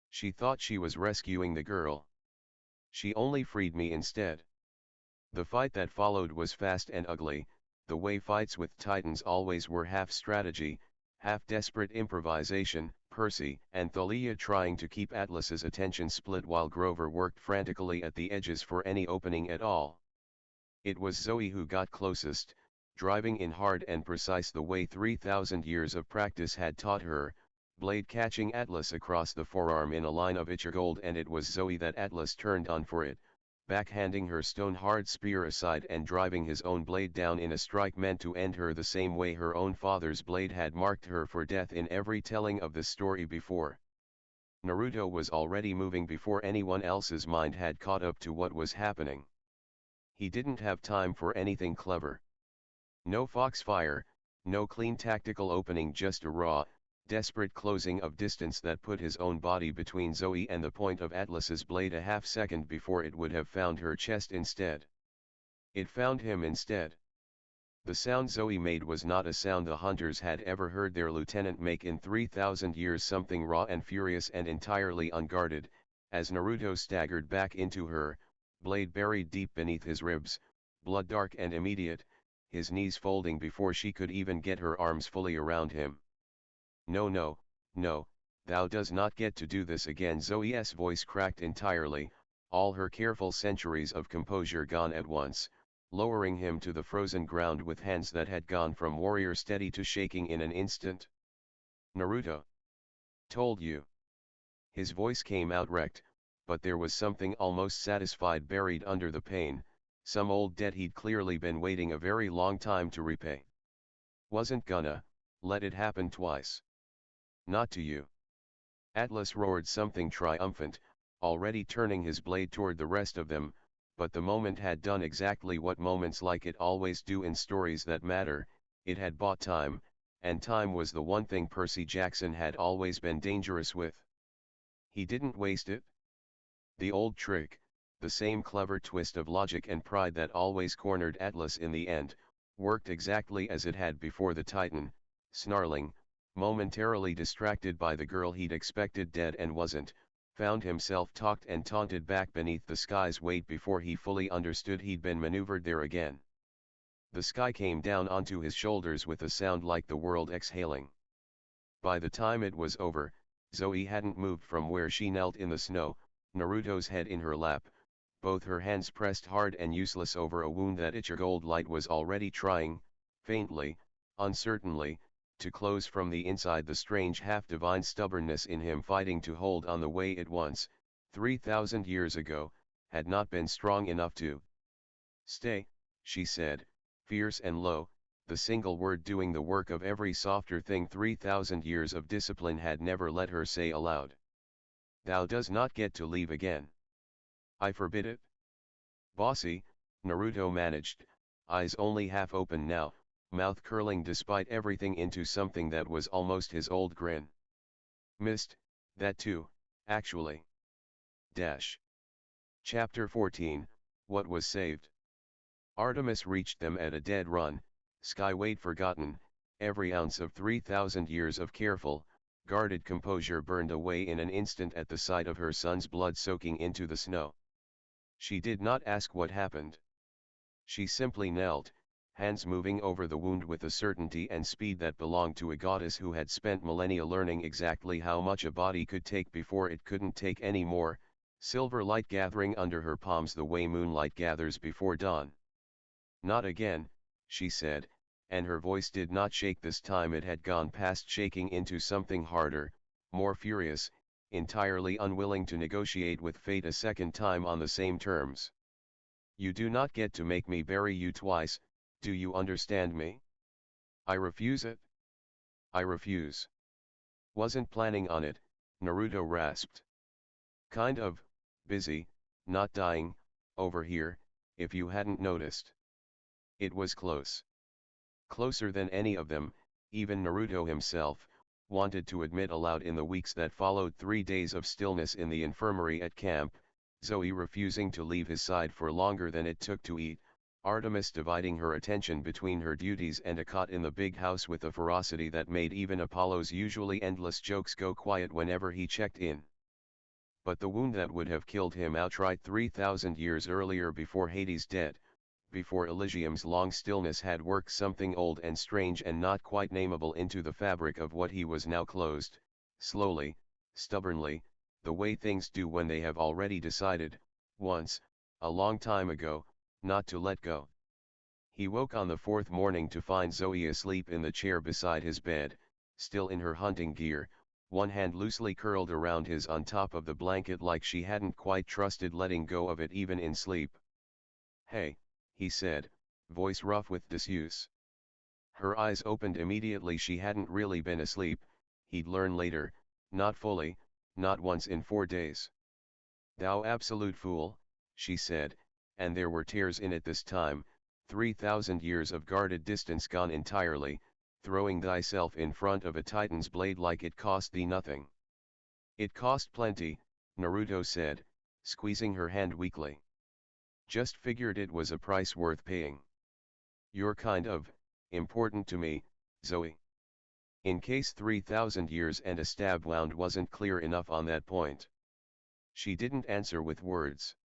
She thought she was rescuing the girl. She only freed me instead. The fight that followed was fast and ugly, the way fights with titans always were, half strategy, half desperate improvisation. Percy and Thalia trying to keep Atlas's attention split while Grover worked frantically at the edges for any opening at all. It was Zoe who got closest, driving in hard and precise the way 3,000 years of practice had taught her, blade catching Atlas across the forearm in a line of Ichigold, and it was Zoe that Atlas turned on for it, backhanding her stone-hard spear aside and driving his own blade down in a strike meant to end her the same way her own father's blade had marked her for death in every telling of the story before. Naruto was already moving before anyone else's mind had caught up to what was happening. He didn't have time for anything clever. No foxfire, no clean tactical opening, just a raw, desperate closing of distance that put his own body between Zoe and the point of Atlas's blade a half-second before it would have found her chest instead. It found him instead. The sound Zoe made was not a sound the hunters had ever heard their lieutenant make in 3,000 years, something raw and furious and entirely unguarded, as Naruto staggered back into her, blade buried deep beneath his ribs, blood dark and immediate, his knees folding before she could even get her arms fully around him. No, no, no, thou does not get to do this again. Zoe's voice cracked entirely, all her careful centuries of composure gone at once, lowering him to the frozen ground with hands that had gone from warrior steady to shaking in an instant. Naruto. Told you. His voice came out wrecked, but there was something almost satisfied buried under the pain, some old debt he'd clearly been waiting a very long time to repay. Wasn't gonna let it happen twice. Not to you. Atlas roared something triumphant, already turning his blade toward the rest of them, but the moment had done exactly what moments like it always do in stories that matter. It had bought time, and time was the one thing Percy Jackson had always been dangerous with. He didn't waste it. The old trick, the same clever twist of logic and pride that always cornered Atlas in the end, worked exactly as it had before. The Titan, snarling, momentarily distracted by the girl he'd expected dead and wasn't, found himself talked and taunted back beneath the sky's weight before he fully understood he'd been maneuvered there again. The sky came down onto his shoulders with a sound like the world exhaling. By the time it was over, Zoe hadn't moved from where she knelt in the snow, Naruto's head in her lap, both her hands pressed hard and useless over a wound that Ichigold light was already trying, faintly, uncertainly, to close from the inside. The strange half-divine stubbornness in him fighting to hold on the way it once, 3,000 years ago, had not been strong enough to stay, she said, fierce and low, the single word doing the work of every softer thing 3,000 years of discipline had never let her say aloud. Thou does not get to leave again. I forbid it. Bossy, Naruto managed, eyes only half open now, mouth curling despite everything into something that was almost his old grin. Missed, that too, actually. Dash. Chapter 14, What Was Saved? Artemis reached them at a dead run, skyweight forgotten, every ounce of 3,000 years of careful, guarded composure burned away in an instant at the sight of her son's blood soaking into the snow. She did not ask what happened. She simply knelt, hands moving over the wound with a certainty and speed that belonged to a goddess who had spent millennia learning exactly how much a body could take before it couldn't take any more, silver light gathering under her palms the way moonlight gathers before dawn. Not again, she said, and her voice did not shake this time. It had gone past shaking into something harder, more furious, entirely unwilling to negotiate with fate a second time on the same terms. You do not get to make me bury you twice, do you understand me? I refuse it. I refuse. Wasn't planning on it, Naruto rasped. Kind of, busy, not dying, over here, if you hadn't noticed. It was close. Closer than any of them, even Naruto himself, wanted to admit aloud. In the weeks that followed 3 days of stillness in the infirmary at camp, Zoe refusing to leave his side for longer than it took to eat, Artemis dividing her attention between her duties and a cot in the big house with a ferocity that made even Apollo's usually endless jokes go quiet whenever he checked in. But the wound that would have killed him outright 3,000 years earlier, before Hades' dead, before Elysium's long stillness, had worked something old and strange and not quite nameable into the fabric of what he was now, closed, slowly, stubbornly, the way things do when they have already decided, once, a long time ago, not to let go. He woke on the 4th morning to find Zoe asleep in the chair beside his bed, still in her hunting gear, one hand loosely curled around his on top of the blanket like she hadn't quite trusted letting go of it even in sleep. Hey, he said, voice rough with disuse. Her eyes opened immediately. She hadn't really been asleep, he'd learn later, not fully, not once in 4 days. Thou absolute fool, she said, and there were tears in it this time. 3,000 years of guarded distance gone entirely, throwing thyself in front of a titan's blade like it cost thee nothing. It cost plenty, Naruto said, squeezing her hand weakly. Just figured it was a price worth paying. You're kind of important to me, Zoe. In case 3,000 years and a stab wound wasn't clear enough on that point. She didn't answer with words.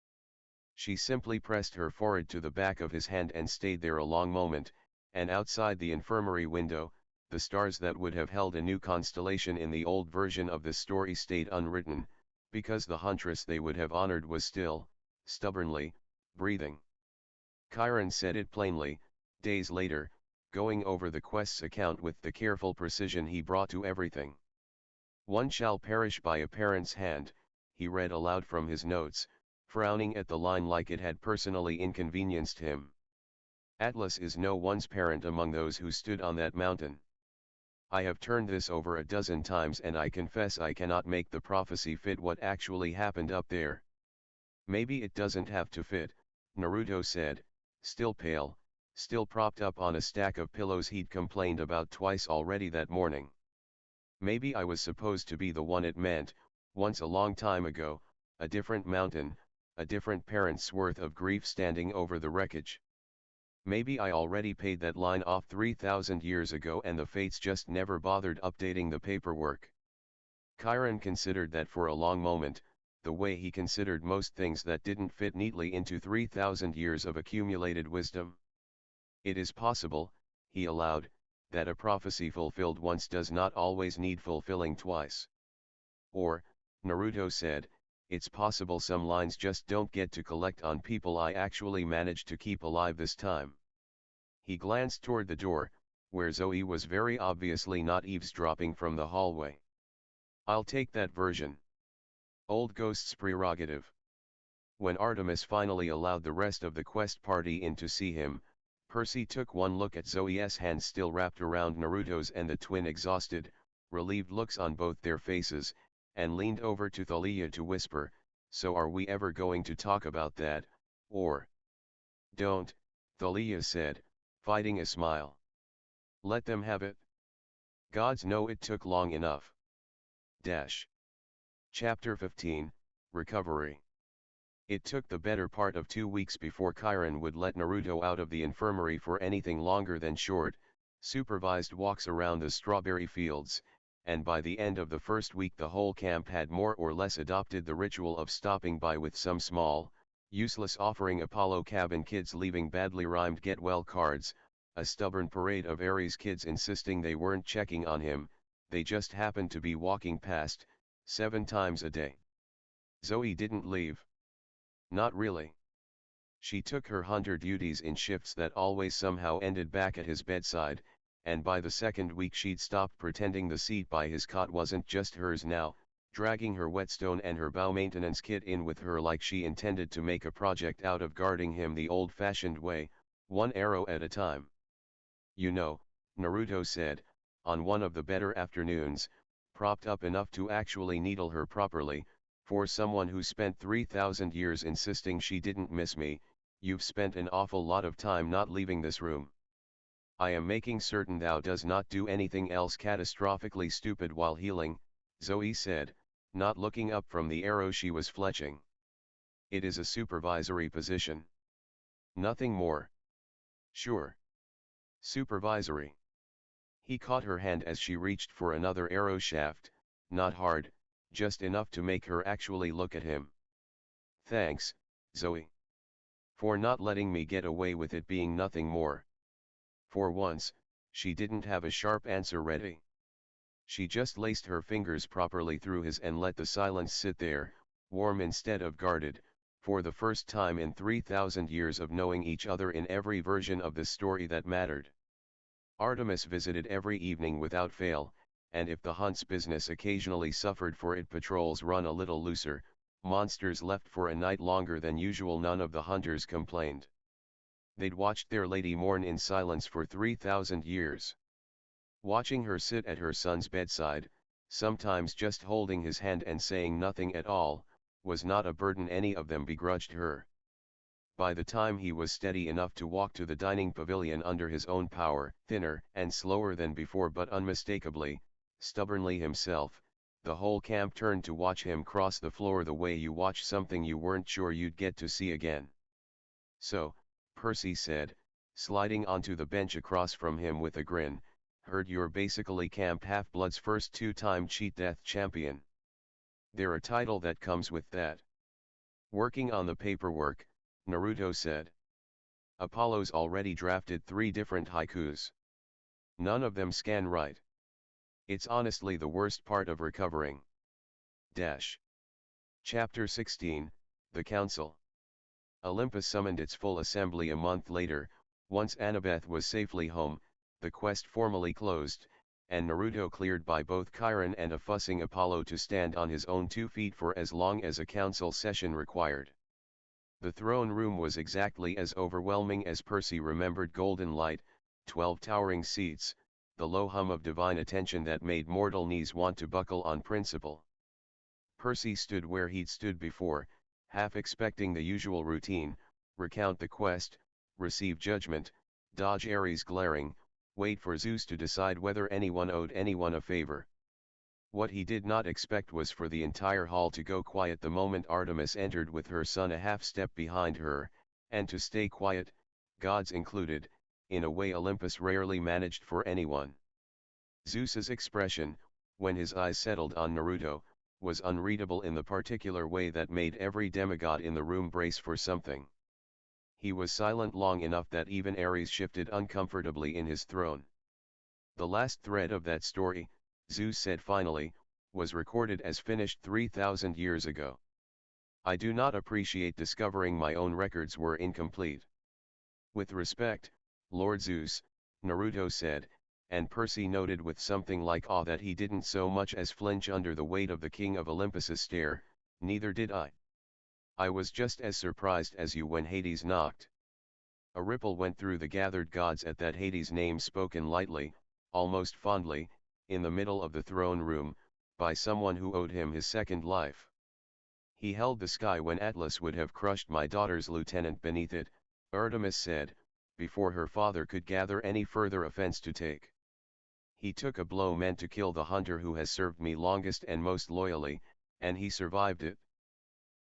She simply pressed her forehead to the back of his hand and stayed there a long moment, and outside the infirmary window, the stars that would have held a new constellation in the old version of the story stayed unwritten, because the huntress they would have honored was still, stubbornly, breathing. Chiron said it plainly, days later, going over the quest's account with the careful precision he brought to everything. One shall perish by a parent's hand, he read aloud from his notes, frowning at the line like it had personally inconvenienced him. Atlas is no one's parent among those who stood on that mountain. I have turned this over a dozen times and I confess I cannot make the prophecy fit what actually happened up there. Maybe it doesn't have to fit, Naruto said, still pale, still propped up on a stack of pillows he'd complained about twice already that morning. Maybe I was supposed to be the one it meant, once a long time ago, a different mountain, a different parent's worth of grief standing over the wreckage. Maybe I already paid that line off 3,000 years ago and the fates just never bothered updating the paperwork. Chiron considered that for a long moment, the way he considered most things that didn't fit neatly into 3,000 years of accumulated wisdom. It is possible, he allowed, that a prophecy fulfilled once does not always need fulfilling twice. Or, Naruto said, it's possible some lines just don't get to collect on people I actually managed to keep alive this time. He glanced toward the door, where Zoe was very obviously not eavesdropping from the hallway. I'll take that version. Old ghost's prerogative. When Artemis finally allowed the rest of the quest party in to see him, Percy took one look at Zoe's hand still wrapped around Naruto's and the twin exhausted, relieved looks on both their faces, and leaned over to Thalia to whisper, so are we ever going to talk about that, or? Don't, Thalia said, fighting a smile. Let them have it. Gods know it took long enough. Dash. Chapter 15, Recovery. It took the better part of 2 weeks before Chiron would let Naruto out of the infirmary for anything longer than short, supervised walks around the strawberry fields, and by the end of the first week the whole camp had more or less adopted the ritual of stopping by with some small, useless offering. Apollo cabin kids leaving badly rhymed get-well cards, a stubborn parade of Ares kids insisting they weren't checking on him, they just happened to be walking past, 7 times a day. Zoe didn't leave. Not really. She took her hunter duties in shifts that always somehow ended back at his bedside, and by the second week she'd stopped pretending the seat by his cot wasn't just hers now, dragging her whetstone and her bow maintenance kit in with her like she intended to make a project out of guarding him the old-fashioned way, one arrow at a time. You know, Naruto said, on one of the better afternoons, propped up enough to actually needle her properly, for someone who spent 3,000 years insisting she didn't miss me, you've spent an awful lot of time not leaving this room. I am making certain thou does not do anything else catastrophically stupid while healing, Zoe said, not looking up from the arrow she was fletching. It is a supervisory position. Nothing more. Sure. Supervisory. He caught her hand as she reached for another arrow shaft, not hard, just enough to make her actually look at him. Thanks, Zoe. For not letting me get away with it being nothing more. For once, she didn't have a sharp answer ready. She just laced her fingers properly through his and let the silence sit there, warm instead of guarded, for the first time in 3,000 years of knowing each other in every version of the story that mattered. Artemis visited every evening without fail, and if the hunt's business occasionally suffered for it patrols run a little looser, monsters left for a night longer than usual, none of the hunters complained. They'd watched their lady mourn in silence for 3,000 years. Watching her sit at her son's bedside, sometimes just holding his hand and saying nothing at all, was not a burden any of them begrudged her. By the time he was steady enough to walk to the dining pavilion under his own power, thinner and slower than before but unmistakably, stubbornly himself, the whole camp turned to watch him cross the floor the way you watch something you weren't sure you'd get to see again. So, Percy said, sliding onto the bench across from him with a grin, heard you're basically Camp Half-Blood's first 2-time cheat death champion. There a title that comes with that. Working on the paperwork, Naruto said. Apollo's already drafted 3 different haikus. None of them scan right. It's honestly the worst part of recovering. Dash. Chapter 16, The Council. Olympus summoned its full assembly a month later, once Annabeth was safely home, the quest formally closed, and Naruto cleared by both Chiron and a fussing Apollo to stand on his own 2 feet for as long as a council session required. The throne room was exactly as overwhelming as Percy remembered: golden light, 12 towering seats, the low hum of divine attention that made mortal knees want to buckle on principle. Percy stood where he'd stood before, half expecting the usual routine: recount the quest, receive judgment, dodge Ares glaring, wait for Zeus to decide whether anyone owed anyone a favor. What he did not expect was for the entire hall to go quiet the moment Artemis entered with her son a half step behind her, and to stay quiet, gods included, in a way Olympus rarely managed for anyone. Zeus's expression, when his eyes settled on Naruto, was unreadable in the particular way that made every demigod in the room brace for something. He was silent long enough that even Ares shifted uncomfortably in his throne. The last thread of that story, Zeus said finally, was recorded as finished 3,000 years ago. I do not appreciate discovering my own records were incomplete. With respect, Lord Zeus, Naruto said, and Percy noted with something like awe that he didn't so much as flinch under the weight of the king of Olympus's stare. Neither did I. I was just as surprised as you when Hades knocked. A ripple went through the gathered gods at that Hades name spoken lightly, almost fondly, in the middle of the throne room, by someone who owed him his second life. He held the sky when Atlas would have crushed my daughter's lieutenant beneath it, Artemis said, before her father could gather any further offense to take. He took a blow meant to kill the hunter who has served me longest and most loyally, and he survived it.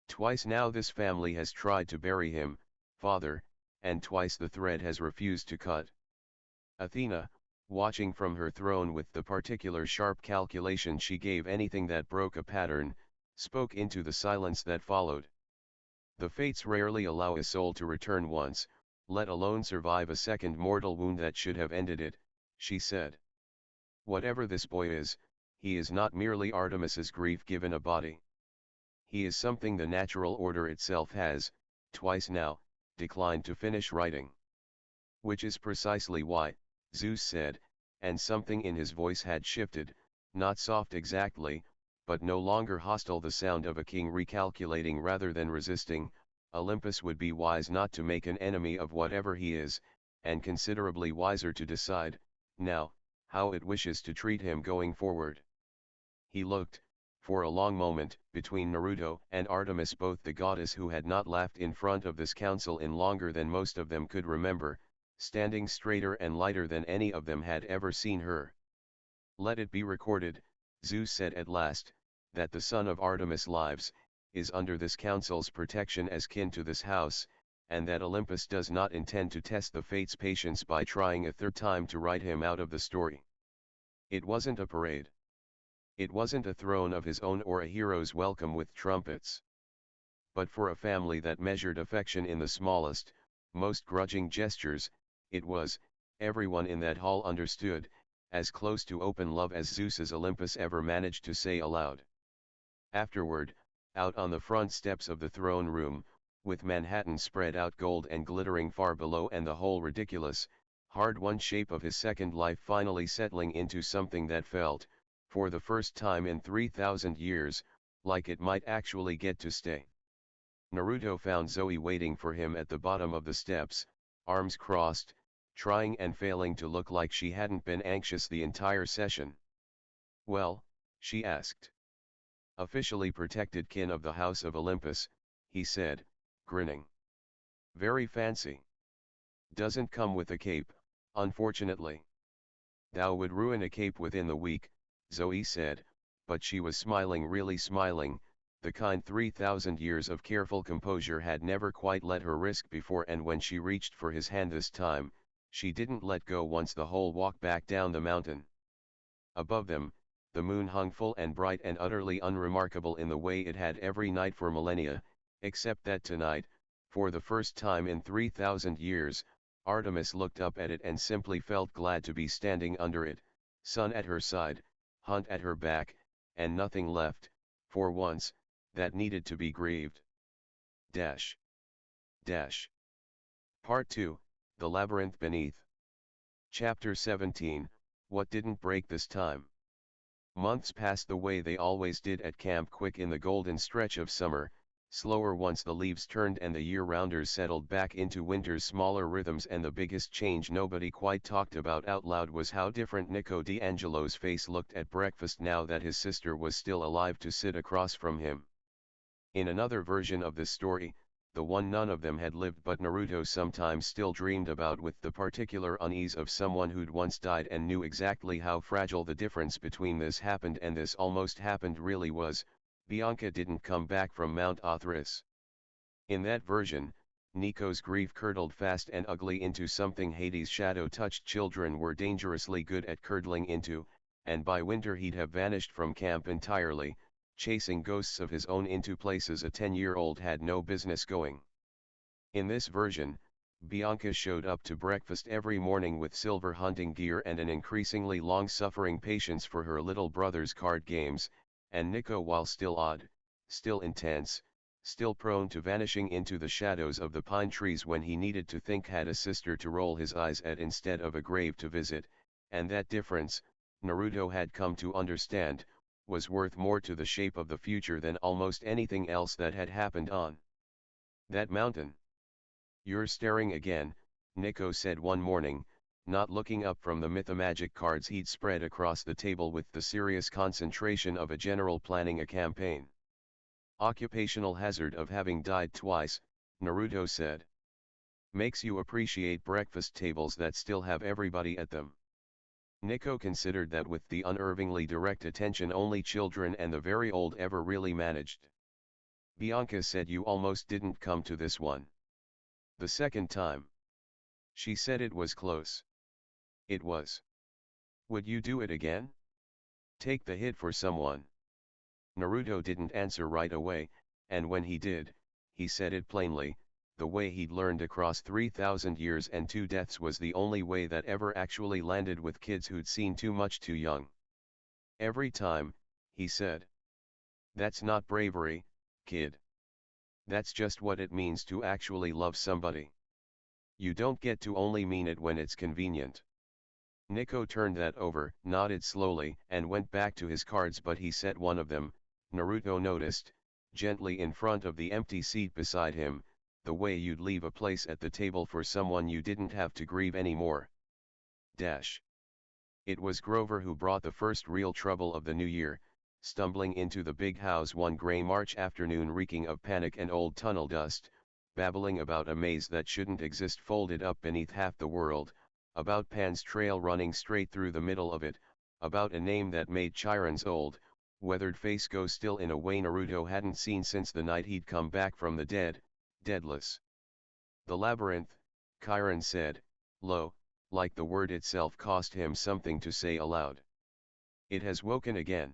Twice now this family has tried to bury him, father, and twice the thread has refused to cut. Athena, watching from her throne with the particular sharp calculation she gave anything that broke a pattern, spoke into the silence that followed. The fates rarely allow a soul to return once, let alone survive a second mortal wound that should have ended it, she said. Whatever this boy is, he is not merely Artemis's grief given a body. He is something the natural order itself has, twice now, declined to finish writing. Which is precisely why, Zeus said, and something in his voice had shifted, not soft exactly, but no longer hostile, the sound of a king recalculating rather than resisting. Olympus would be wise not to make an enemy of whatever he is, and considerably wiser to decide, now, how it wishes to treat him going forward. He looked, for a long moment, between Naruto and Artemis, both the goddess who had not laughed in front of this council in longer than most of them could remember, standing straighter and lighter than any of them had ever seen her. Let it be recorded, Zeus said at last, that the son of Artemis lives, is under this council's protection as kin to this house, and that Olympus does not intend to test the fates' patience by trying a third time to write him out of the story. It wasn't a parade. It wasn't a throne of his own or a hero's welcome with trumpets. But for a family that measured affection in the smallest, most grudging gestures, it was, everyone in that hall understood, as close to open love as Zeus's Olympus ever managed to say aloud. Afterward, out on the front steps of the throne room, with Manhattan spread out gold and glittering far below and the whole ridiculous, hard-won shape of his second life finally settling into something that felt, for the first time in 3,000 years, like it might actually get to stay. Naruto found Zoe waiting for him at the bottom of the steps, arms crossed, trying and failing to look like she hadn't been anxious the entire session. "Well?" she asked. "Officially protected kin of the House of Olympus," he said, grinning. "Very fancy. Doesn't come with a cape, unfortunately." "Thou would ruin a cape within the week," Zoe said, but she was smiling, really smiling, the kind 3,000 years of careful composure had never quite let her risk before, and when she reached for his hand this time, she didn't let go once the whole walk back down the mountain. Above them, the moon hung full and bright and utterly unremarkable in the way it had every night for millennia, except that tonight, for the first time in 3,000 years, Artemis looked up at it and simply felt glad to be standing under it, sun at her side, hunt at her back, and nothing left, for once, that needed to be grieved. Dash. Dash. Part 2, The Labyrinth Beneath. Chapter 17, What Didn't Break This Time. Months passed the way they always did at camp, quick in the golden stretch of summer, slower once the leaves turned and the year-rounders settled back into winter's smaller rhythms, and the biggest change nobody quite talked about out loud was how different Nico D'Angelo's face looked at breakfast now that his sister was still alive to sit across from him. In another version of this story, the one none of them had lived but Naruto sometimes still dreamed about with the particular unease of someone who'd once died and knew exactly how fragile the difference between this happened and this almost happened really was, Bianca didn't come back from Mount Artemis. In that version, Nico's grief curdled fast and ugly into something Hades' shadow-touched children were dangerously good at curdling into, and by winter he'd have vanished from camp entirely, chasing ghosts of his own into places a 10-year-old had no business going. In this version, Bianca showed up to breakfast every morning with silver hunting gear and an increasingly long-suffering patience for her little brother's card games, and Nico, while still odd, still intense, still prone to vanishing into the shadows of the pine trees when he needed to think, had a sister to roll his eyes at instead of a grave to visit, and that difference, Naruto had come to understand, was worth more to the shape of the future than almost anything else that had happened on that mountain. "You're staring again," Nico said one morning, not looking up from the mythomagic cards he'd spread across the table with the serious concentration of a general planning a campaign. "Occupational hazard of having died twice," Naruto said. "Makes you appreciate breakfast tables that still have everybody at them." Nico considered that with the unervingly direct attention only children and the very old ever really managed. Bianca said you almost didn't come to this one. The second time. She said it was close. It was. Would you do it again? Take the hit for someone. Naruto didn't answer right away, and when he did, he said it plainly, the way he'd learned across 3,000 years and 2 deaths was the only way that ever actually landed with kids who'd seen too much too young. Every time, he said. That's not bravery, kid. That's just what it means to actually love somebody. You don't get to only mean it when it's convenient. Nico turned that over, nodded slowly, and went back to his cards, but he set one of them, Naruto noticed, gently in front of the empty seat beside him, the way you'd leave a place at the table for someone you didn't have to grieve anymore. Dash. It was Grover who brought the first real trouble of the new year, stumbling into the big house one gray March afternoon reeking of panic and old tunnel dust, babbling about a maze that shouldn't exist folded up beneath half the world, about Pan's trail running straight through the middle of it, about a name that made Chiron's old, weathered face go still in a way Naruto hadn't seen since the night he'd come back from the dead, deadless. The labyrinth, Chiron said, low, like the word itself cost him something to say aloud. It has woken again.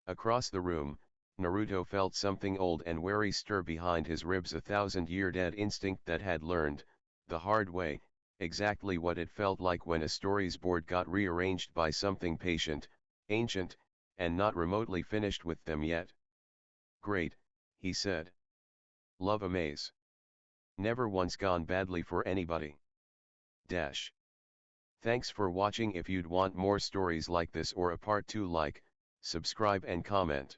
Across the room, Naruto felt something old and wary stir behind his ribs, a 1,000-year dead instinct that had learned, the hard way, exactly what it felt like when a storyboard got rearranged by something patient, ancient, and not remotely finished with them yet. Great, he said. Love a maze. Never once gone badly for anybody. Dash. Thanks for watching. If you'd want more stories like this or a part 2, like, subscribe and comment.